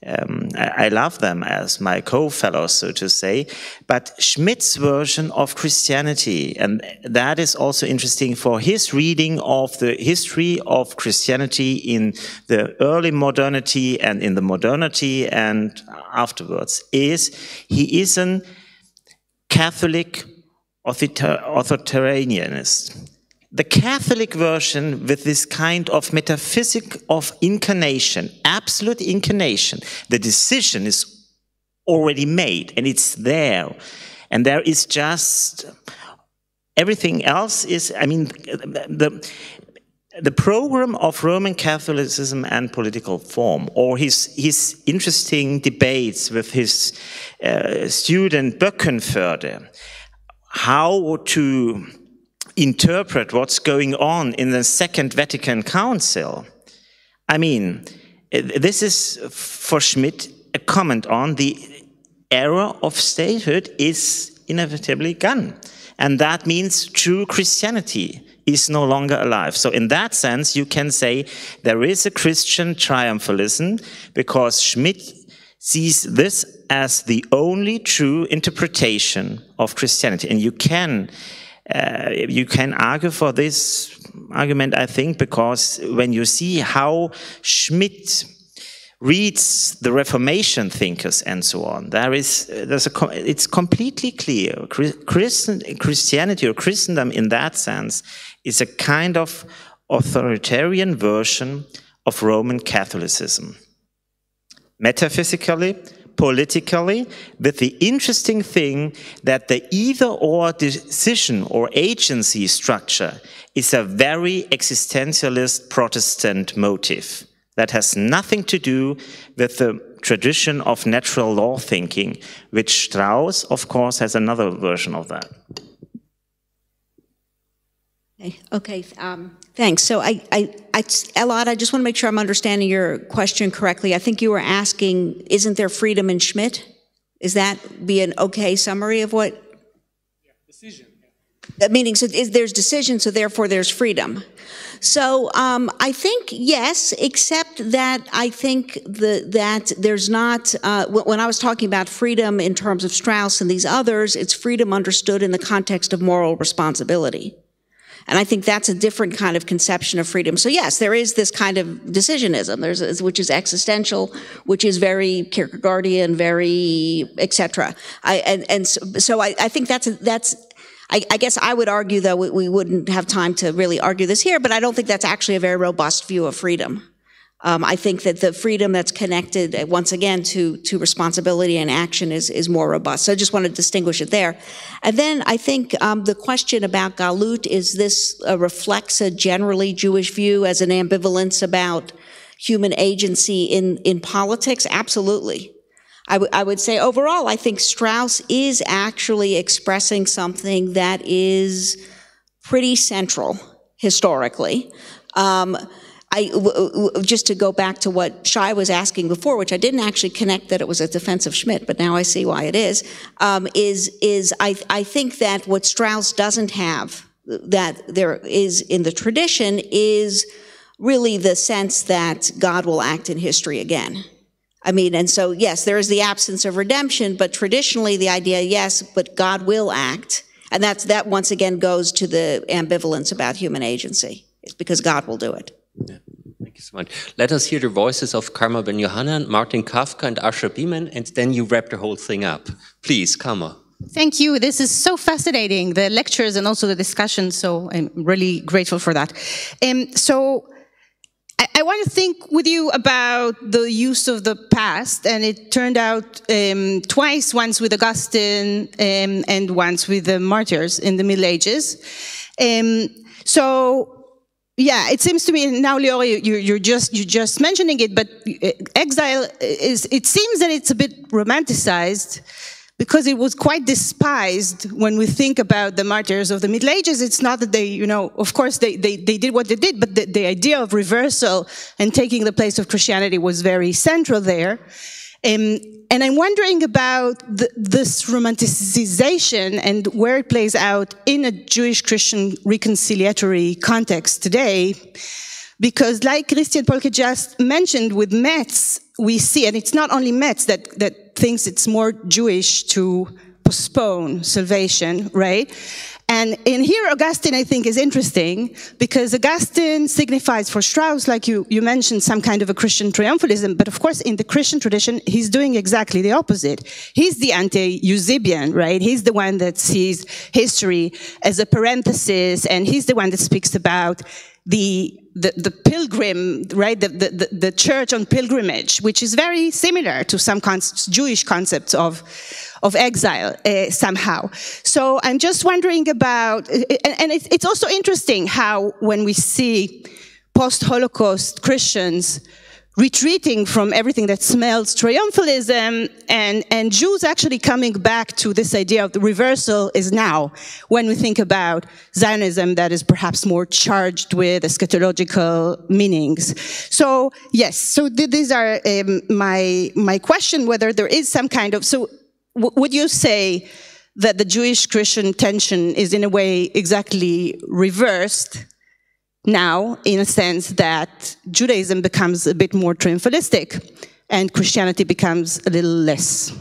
I love them as my co-fellows, so to say. But Schmitt's version of Christianity, and that is also interesting for his reading of the history of Christianity in the early modernity and in the modernity and afterwards, is he is an Catholic authoritarianist. The Catholic version with this kind of metaphysic of incarnation, absolute incarnation, the decision is already made and it's there. And there is just, everything else is, I mean, the program of Roman Catholicism and political form, or his interesting debates with his student Böckenförde, how to interpret what's going on in the Second Vatican Council. I mean, this is for Schmitt a comment on the era of statehood is inevitably gone. And that means true Christianity is no longer alive. So in that sense, you can say there is a Christian triumphalism because Schmitt sees this as the only true interpretation of Christianity. And you can argue for this argument, I think, because when you see how Schmitt reads the Reformation thinkers and so on, it's completely clear. Christianity or Christendom in that sense is a kind of authoritarian version of Roman Catholicism. metaphysically, politically, with the interesting thing that the either-or decision or agency structure is a very existentialist Protestant motive that has nothing to do with the tradition of natural law thinking, which Strauss, of course, has another version of that. Okay, thanks. So Elad, I just want to make sure I'm understanding your question correctly. I think you were asking, isn't there freedom in Schmitt? Is that be an okay summary of what? Yeah, decision. Yeah. Meaning, so there's decision, so therefore there's freedom. So I think yes, except that I think that there's not, when I was talking about freedom in terms of Strauss and these others, it's freedom understood in the context of moral responsibility. And I think that's a different kind of conception of freedom. So yes, there is this kind of decisionism, which is existential, which is very Kierkegaardian, very etc. So I think that's. I guess I would argue, though we wouldn't have time to really argue this here, but I don't think that's actually a very robust view of freedom. I think that the freedom that's connected, once again, to responsibility and action is more robust. So I just want to distinguish it there. And then I think the question about Galut, is this reflects a generally Jewish view as an ambivalence about human agency in politics? Absolutely. I would say overall, I think Strauss is actually expressing something that is pretty central historically. Just to go back to what Shai was asking before, which I didn't actually connect that it was a defense of Schmitt, but now I see why it is I think that what Strauss doesn't have, that there is in the tradition, is really the sense that God will act in history again. I mean, and so, yes, there is the absence of redemption, but traditionally the idea, yes, but God will act. And that once again goes to the ambivalence about human agency. It's because God will do it. Yeah. Thank you so much. Let us hear the voices of Karma Ben Yohanan, Martin Kafka, and Asher Beeman, and then you wrap the whole thing up. Please, Karma. Thank you. This is so fascinating, the lectures and also the discussion, so I'm really grateful for that. So I want to think with you about the use of the past, and it turned out twice, once with Augustine and once with the martyrs in the Middle Ages. So yeah, it seems to me now, Leora, you're just mentioning it, but exile it seems that it's a bit romanticized, because it was quite despised when we think about the martyrs of the Middle Ages. It's not that they, of course they did what they did, but the idea of reversal and taking the place of Christianity was very central there. And I'm wondering about this romanticization and where it plays out in a Jewish-Christian reconciliatory context today. Because like Christian Polke just mentioned with Metz, we see, and it's not only Metz that thinks it's more Jewish to postpone salvation, right? And in here, Augustine, I think, is interesting, because Augustine signifies for Strauss, like you mentioned, some kind of a Christian triumphalism, but of course, in the Christian tradition, he's doing exactly the opposite. He's the anti-Eusebian, right? He's the one that sees history as a parenthesis, and he's the one that speaks about the pilgrim, right? The church on pilgrimage, which is very similar to some Jewish concepts of exile somehow. So I'm just wondering about, and it's also interesting how when we see post-Holocaust Christians retreating from everything that smells triumphalism, and Jews actually coming back to this idea of the reversal is now, when we think about Zionism that is perhaps more charged with eschatological meanings. So yes, so these are my question, whether there is some kind of, so would you say that the Jewish-Christian tension is in a way exactly reversed now, in a sense that Judaism becomes a bit more triumphalistic and Christianity becomes a little less?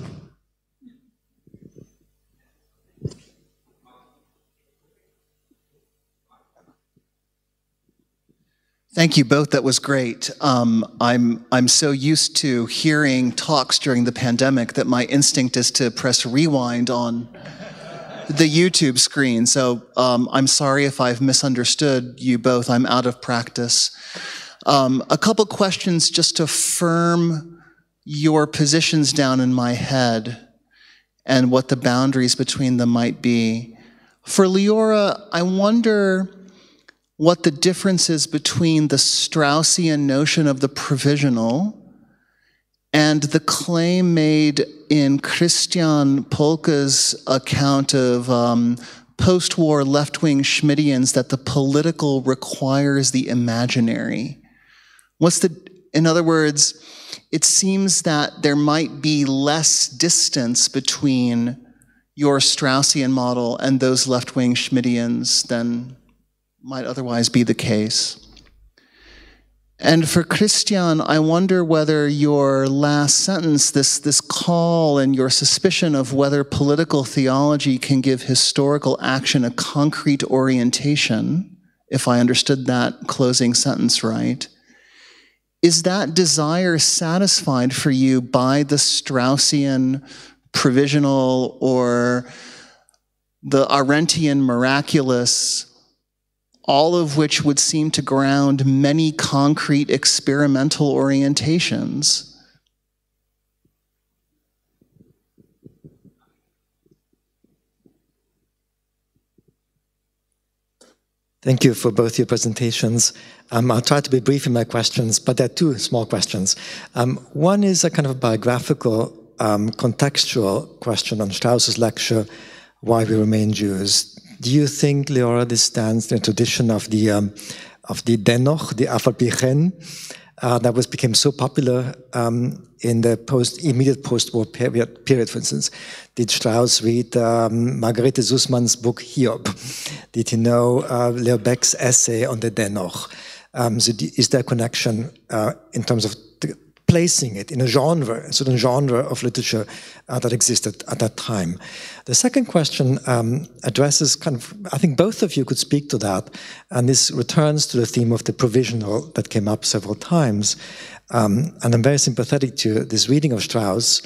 Thank you both. That was great. I'm so used to hearing talks during the pandemic that my instinct is to press rewind on the YouTube screen. So I'm sorry if I've misunderstood you both. I'm out of practice. A couple questions just to firm your positions down in my head and what the boundaries between them might be. For Leora, I wonder what the difference is between the Straussian notion of the provisional and the claim made in Christian Polke's account of post-war left-wing Schmittians that the political requires the imaginary. In other words, it seems that there might be less distance between your Straussian model and those left-wing Schmittians than might otherwise be the case. And for Christian, I wonder whether your last sentence, this call and your suspicion of whether political theology can give historical action a concrete orientation, if I understood that closing sentence right, is that desire satisfied for you by the Straussian provisional or the Arendtian miraculous, all of which would seem to ground many concrete experimental orientations? Thank you for both your presentations. I'll try to be brief in my questions, but there are two small questions. One is a kind of biographical, contextual question on Strauss's lecture, Why We Remain Jews. Do you think, Leora, this stands in the tradition of the Dennoch, the Aaf al pi chen, that became so popular in the immediate post-war period, for instance? Did Strauss read Margarete Sussmann's book Hiob? Did he know Leo Beck's essay on the Dennoch? So is there a connection in terms of placing it in a certain genre of literature that existed at that time? The second question addresses I think both of you could speak to that, and this returns to the theme of the provisional that came up several times. And I'm very sympathetic to this reading of Strauss,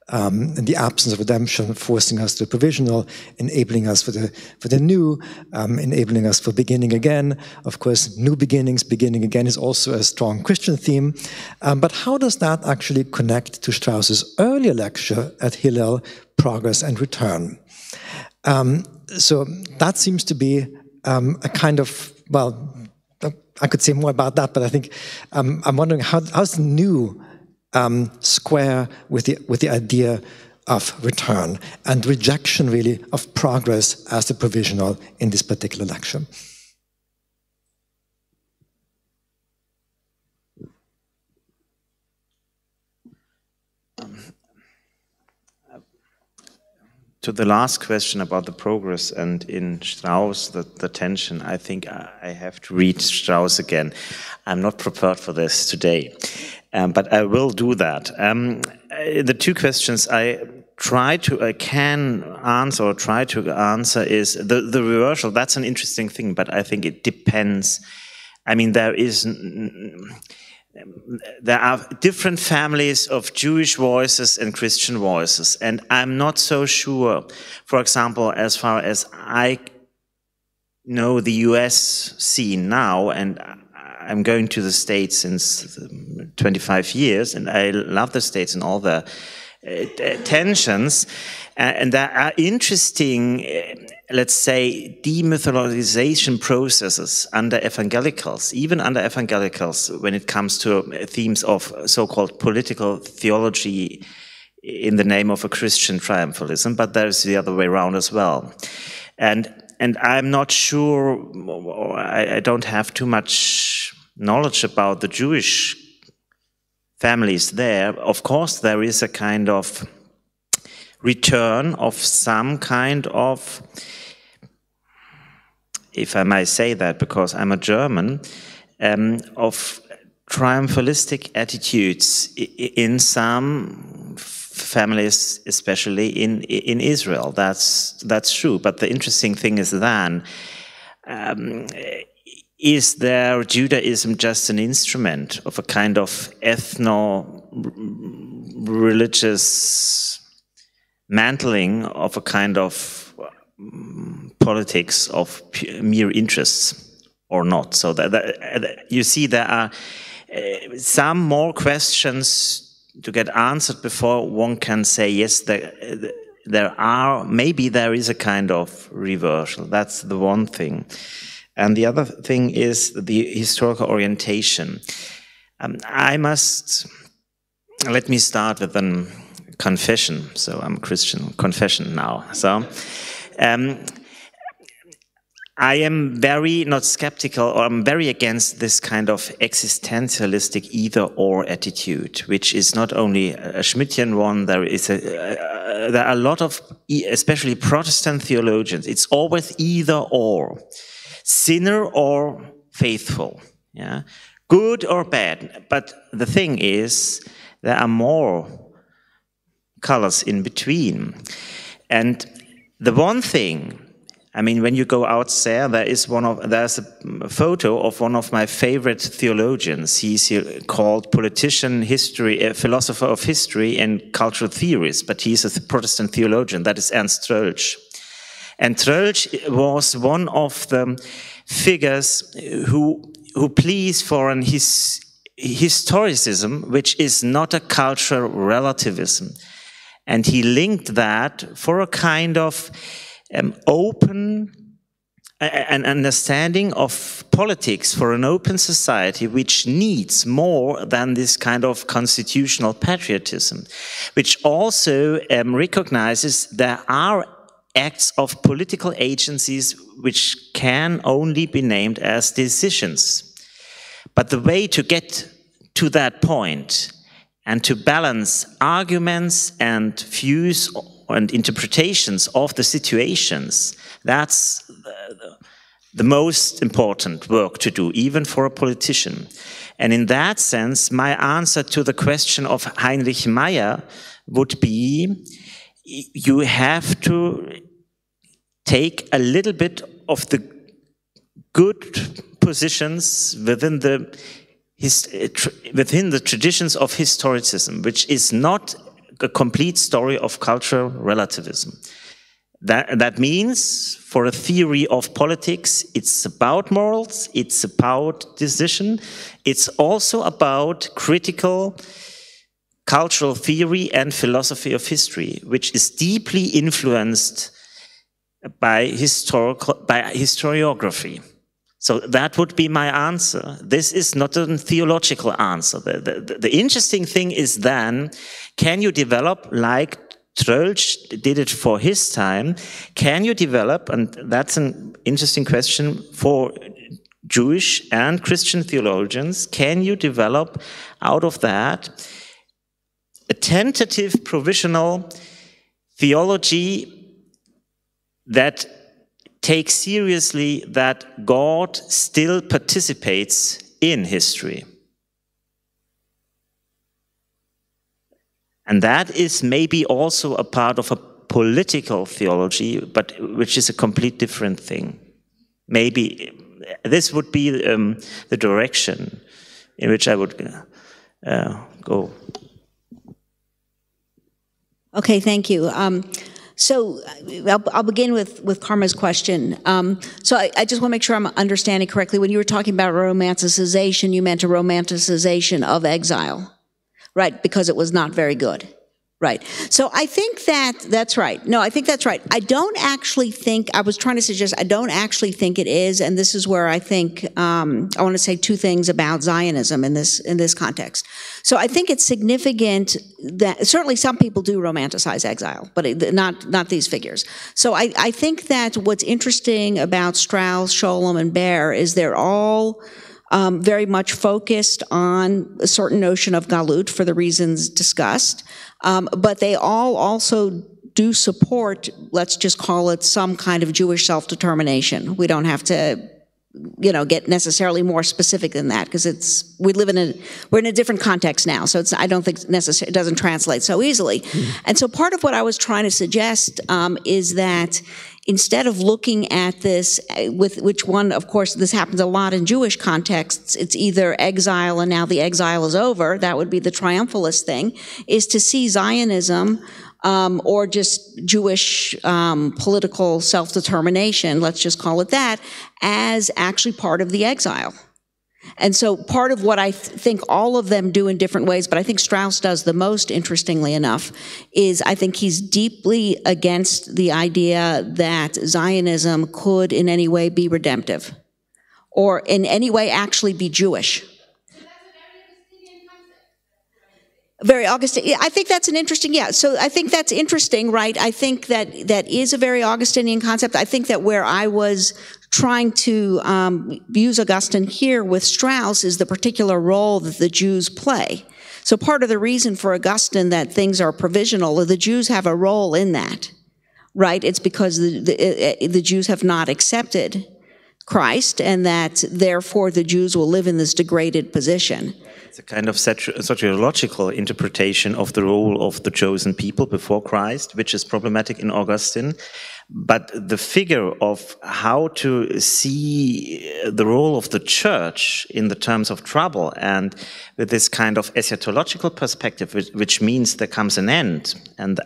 and the absence of redemption forcing us to the provisional, enabling us for the new, enabling us for beginning again. Of course, new beginnings, beginning again is also a strong Christian theme. But how does that actually connect to Strauss's earlier lecture at Hillel, Progress and Return? So that seems to be a kind of, well, I could say more about that, but I think I'm wondering how's the new square with the idea of return and rejection, really, of progress as the provisional in this particular lecture. To the last question about the progress and in Strauss, the tension, I think I have to read Strauss again. I'm not prepared for this today, but I will do that. The two questions I can answer or try to answer is the reversal. That's an interesting thing, but I think it depends. I mean, there are different families of Jewish voices and Christian voices, and I'm not so sure, for example, as far as I know the US scene now, and I'm going to the States since 25 years, and I love the States and all the tensions, and there are interesting, let's say, demythologization processes under evangelicals, even under evangelicals, when it comes to themes of so-called political theology in the name of a Christian triumphalism, but there's the other way around as well. And I'm not sure, or I don't have too much knowledge about the Jewish families there. Of course, there is a kind of return of some kind of, if I may say that because I'm a German, of triumphalistic attitudes in some families, especially in Israel. That's true. But the interesting thing is then, is there Judaism just an instrument of a kind of ethno-religious mantling of a kind of politics of mere interests or not? So that you see there are some more questions get answered before one can say, yes, maybe there is a kind of reversal. That's the one thing. And the other thing is the historical orientation. Let me start with a confession. So I'm a Christian, confession now. So I am very not skeptical, or I'm very against this kind of existentialistic either-or attitude, which is not only a Schmittian one. There are a lot of, especially Protestant theologians. It's always either-or, sinner or faithful, yeah, good or bad. But the thing is, there are more colors in between, and the one thing. I mean, when you go out there, there's a photo of one of my favorite theologians. He's called philosopher of history and cultural theories, but he's a Protestant theologian. That is Ernst Troeltsch. And Troeltsch was one of the figures who pleads for an historicism, which is not a cultural relativism. And he linked that for a kind of open an understanding of politics for an open society, which needs more than this kind of constitutional patriotism, which also recognizes there are acts of political agencies which can only be named as decisions. But the way to get to that point and to balance arguments and views and interpretations of the situations, that's the most important work to do, even for a politician. And in that sense, my answer to the question of Heinrich Meyer would be, you have to take a little bit of the good positions within the traditions of historicism, which is not a complete story of cultural relativism. That means, for a theory of politics, it's about morals, it's about decision, it's also about critical cultural theory and philosophy of history, which is deeply influenced by historiography. So that would be my answer. This is not a theological answer. The interesting thing is then, can you develop, like Troeltsch did it for his time, can you develop, and that's an interesting question for Jewish and Christian theologians, can you develop out of that a tentative provisional theology that takes seriously that God still participates in history? And that is maybe also a part of a political theology, but which is a complete different thing. Maybe this would be the direction in which I would go. Okay, thank you. So I'll begin with Karma's question. So I just want to make sure I'm understanding correctly. When you were talking about romanticization, you meant a romanticization of exile, right? Because it was not very good, right? So I think that's right. No, I think that's right. I don't actually think, I was trying to suggest, I don't actually think it is, and this is where I think, I want to say two things about Zionism in this context. So I think it's significant that, certainly some people do romanticize exile, but not these figures. So I think that what's interesting about Strauss, Scholem, and Baer is they're all very much focused on a certain notion of Galut for the reasons discussed, but they all also do support, let's just call it some kind of Jewish self-determination. We don't have to, get necessarily more specific than that, because we're in a different context now, so I don't think it doesn't translate so easily. Mm-hmm. And so part of what I was trying to suggest is that instead of looking at this with which one, of course, this happens a lot in Jewish contexts, it's either exile and now the exile is over, that would be the triumphalist thing, is to see Zionism or just Jewish political self-determination, let's just call it that, as actually part of the exile. And so part of what I think all of them do in different ways, but I think Strauss does the most, interestingly enough, is I think he's deeply against the idea that Zionism could in any way be redemptive or in any way actually be Jewish. Very Augustinian. I think that's an interesting, yeah. So I think that's interesting, right? I think that that is a very Augustinian concept. I think that where I was trying to use Augustine here with Strauss is the particular role that the Jews play. So part of the reason for Augustine that things are provisional, the Jews have a role in that, right? It's because the Jews have not accepted Christ, and that therefore the Jews will live in this degraded position. It's a kind of sociological interpretation of the role of the chosen people before Christ, which is problematic in Augustine. But the figure of how to see the role of the church in the terms of trouble, and with this kind of eschatological perspective, which means there comes an end, and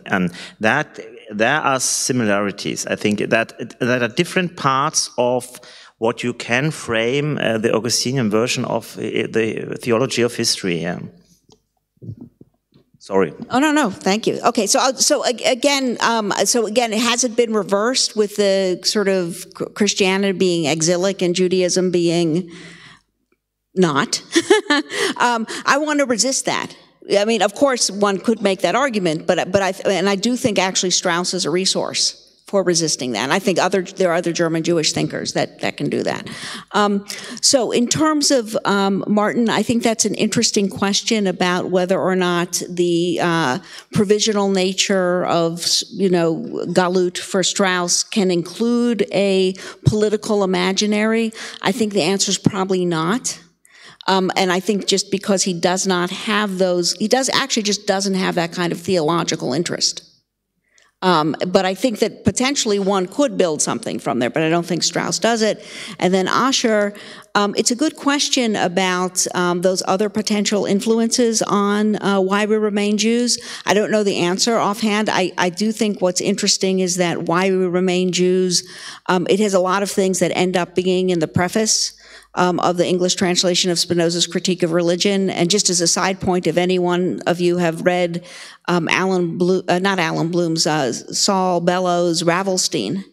that there are similarities. I think that there are different parts of what you can frame the Augustinian version of the theology of history. Yeah. Sorry. Oh, no, thank you. Okay, so again, has it been reversed with the sort of Christianity being exilic and Judaism being not? I want to resist that. I mean, of course, one could make that argument, but I do think actually Strauss is a resource for resisting that. And I think there are other German Jewish thinkers that can do that. So in terms of Martin, I think that's an interesting question about whether or not the provisional nature of, Galut for Strauss can include a political imaginary. I think the answer is probably not. And I think just because he does not have those, he just doesn't have that kind of theological interest. But I think that potentially one could build something from there, but I don't think Strauss does it. And then Asher, it's a good question about those other potential influences on why we remain Jews. I don't know the answer offhand. I do think what's interesting is that why we remain Jews, it has a lot of things that end up being in the preface of the English translation of Spinoza's Critique of Religion. And just as a side point, if any one of you have read Saul Bellows' Ravelstein,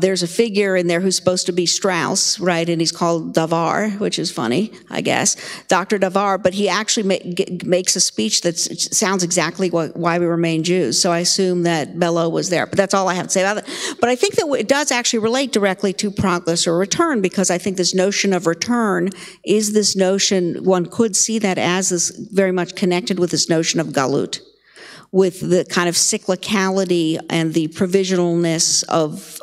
there's a figure in there who's supposed to be Strauss, right? And he's called Davar, which is funny, I guess, Dr. Davar, but he actually makes a speech that sounds exactly why we remain Jews. So I assume that Bellow was there, but that's all I have to say about it. But I think that it does actually relate directly to progress or return, because I think this notion of return is this notion, one could see that as this very much connected with this notion of Galut, with the kind of cyclicality and the provisionalness of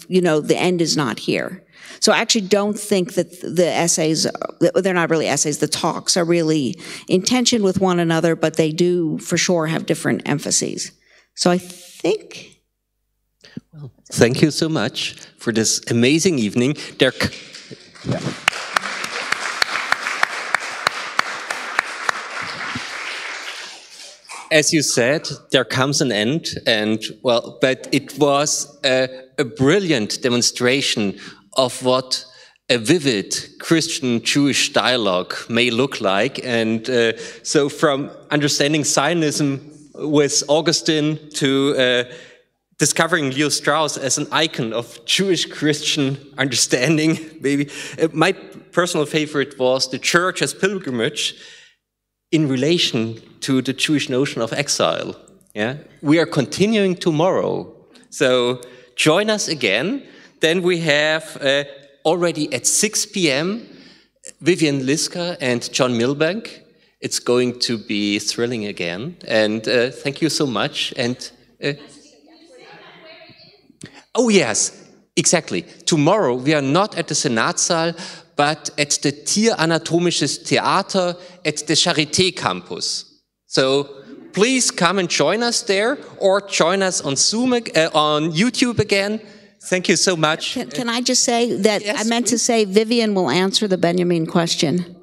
the end is not here. So I actually don't think that the essays, they're not really essays, the talks are really in tension with one another, but they do for sure have different emphases. So I think... Well, thank you so much for this amazing evening. As you said, there comes an end, but it was a brilliant demonstration of what a vivid Christian-Jewish dialogue may look like. And so from understanding Zionism with Augustine to discovering Leo Strauss as an icon of Jewish-Christian understanding, maybe. My personal favorite was the church as pilgrimage in relation to the Jewish notion of exile. Yeah, we are continuing tomorrow, so join us again. Then we have already at 6 p.m. Vivian Liska and John Milbank. It's going to be thrilling again, and thank you so much. And oh yes, exactly. Tomorrow we are not at the Senatssaal, but at the Tieranatomisches Theater at the Charité campus. So please come and join us there, or join us on Zoom, on YouTube again. Thank you so much. Can I just say that yes, I meant to say Vivian will answer the Benjamin question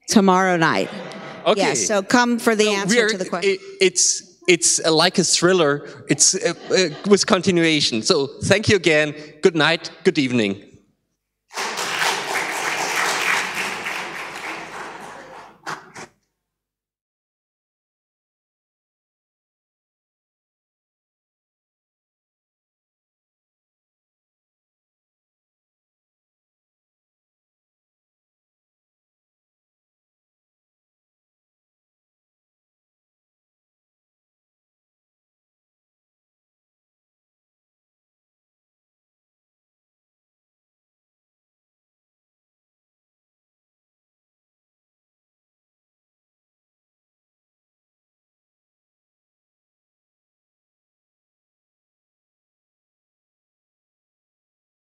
tomorrow night. Okay. Yes, so come for the answer to the question. It's like a thriller. It's with continuation. So thank you again. Good night. Good evening.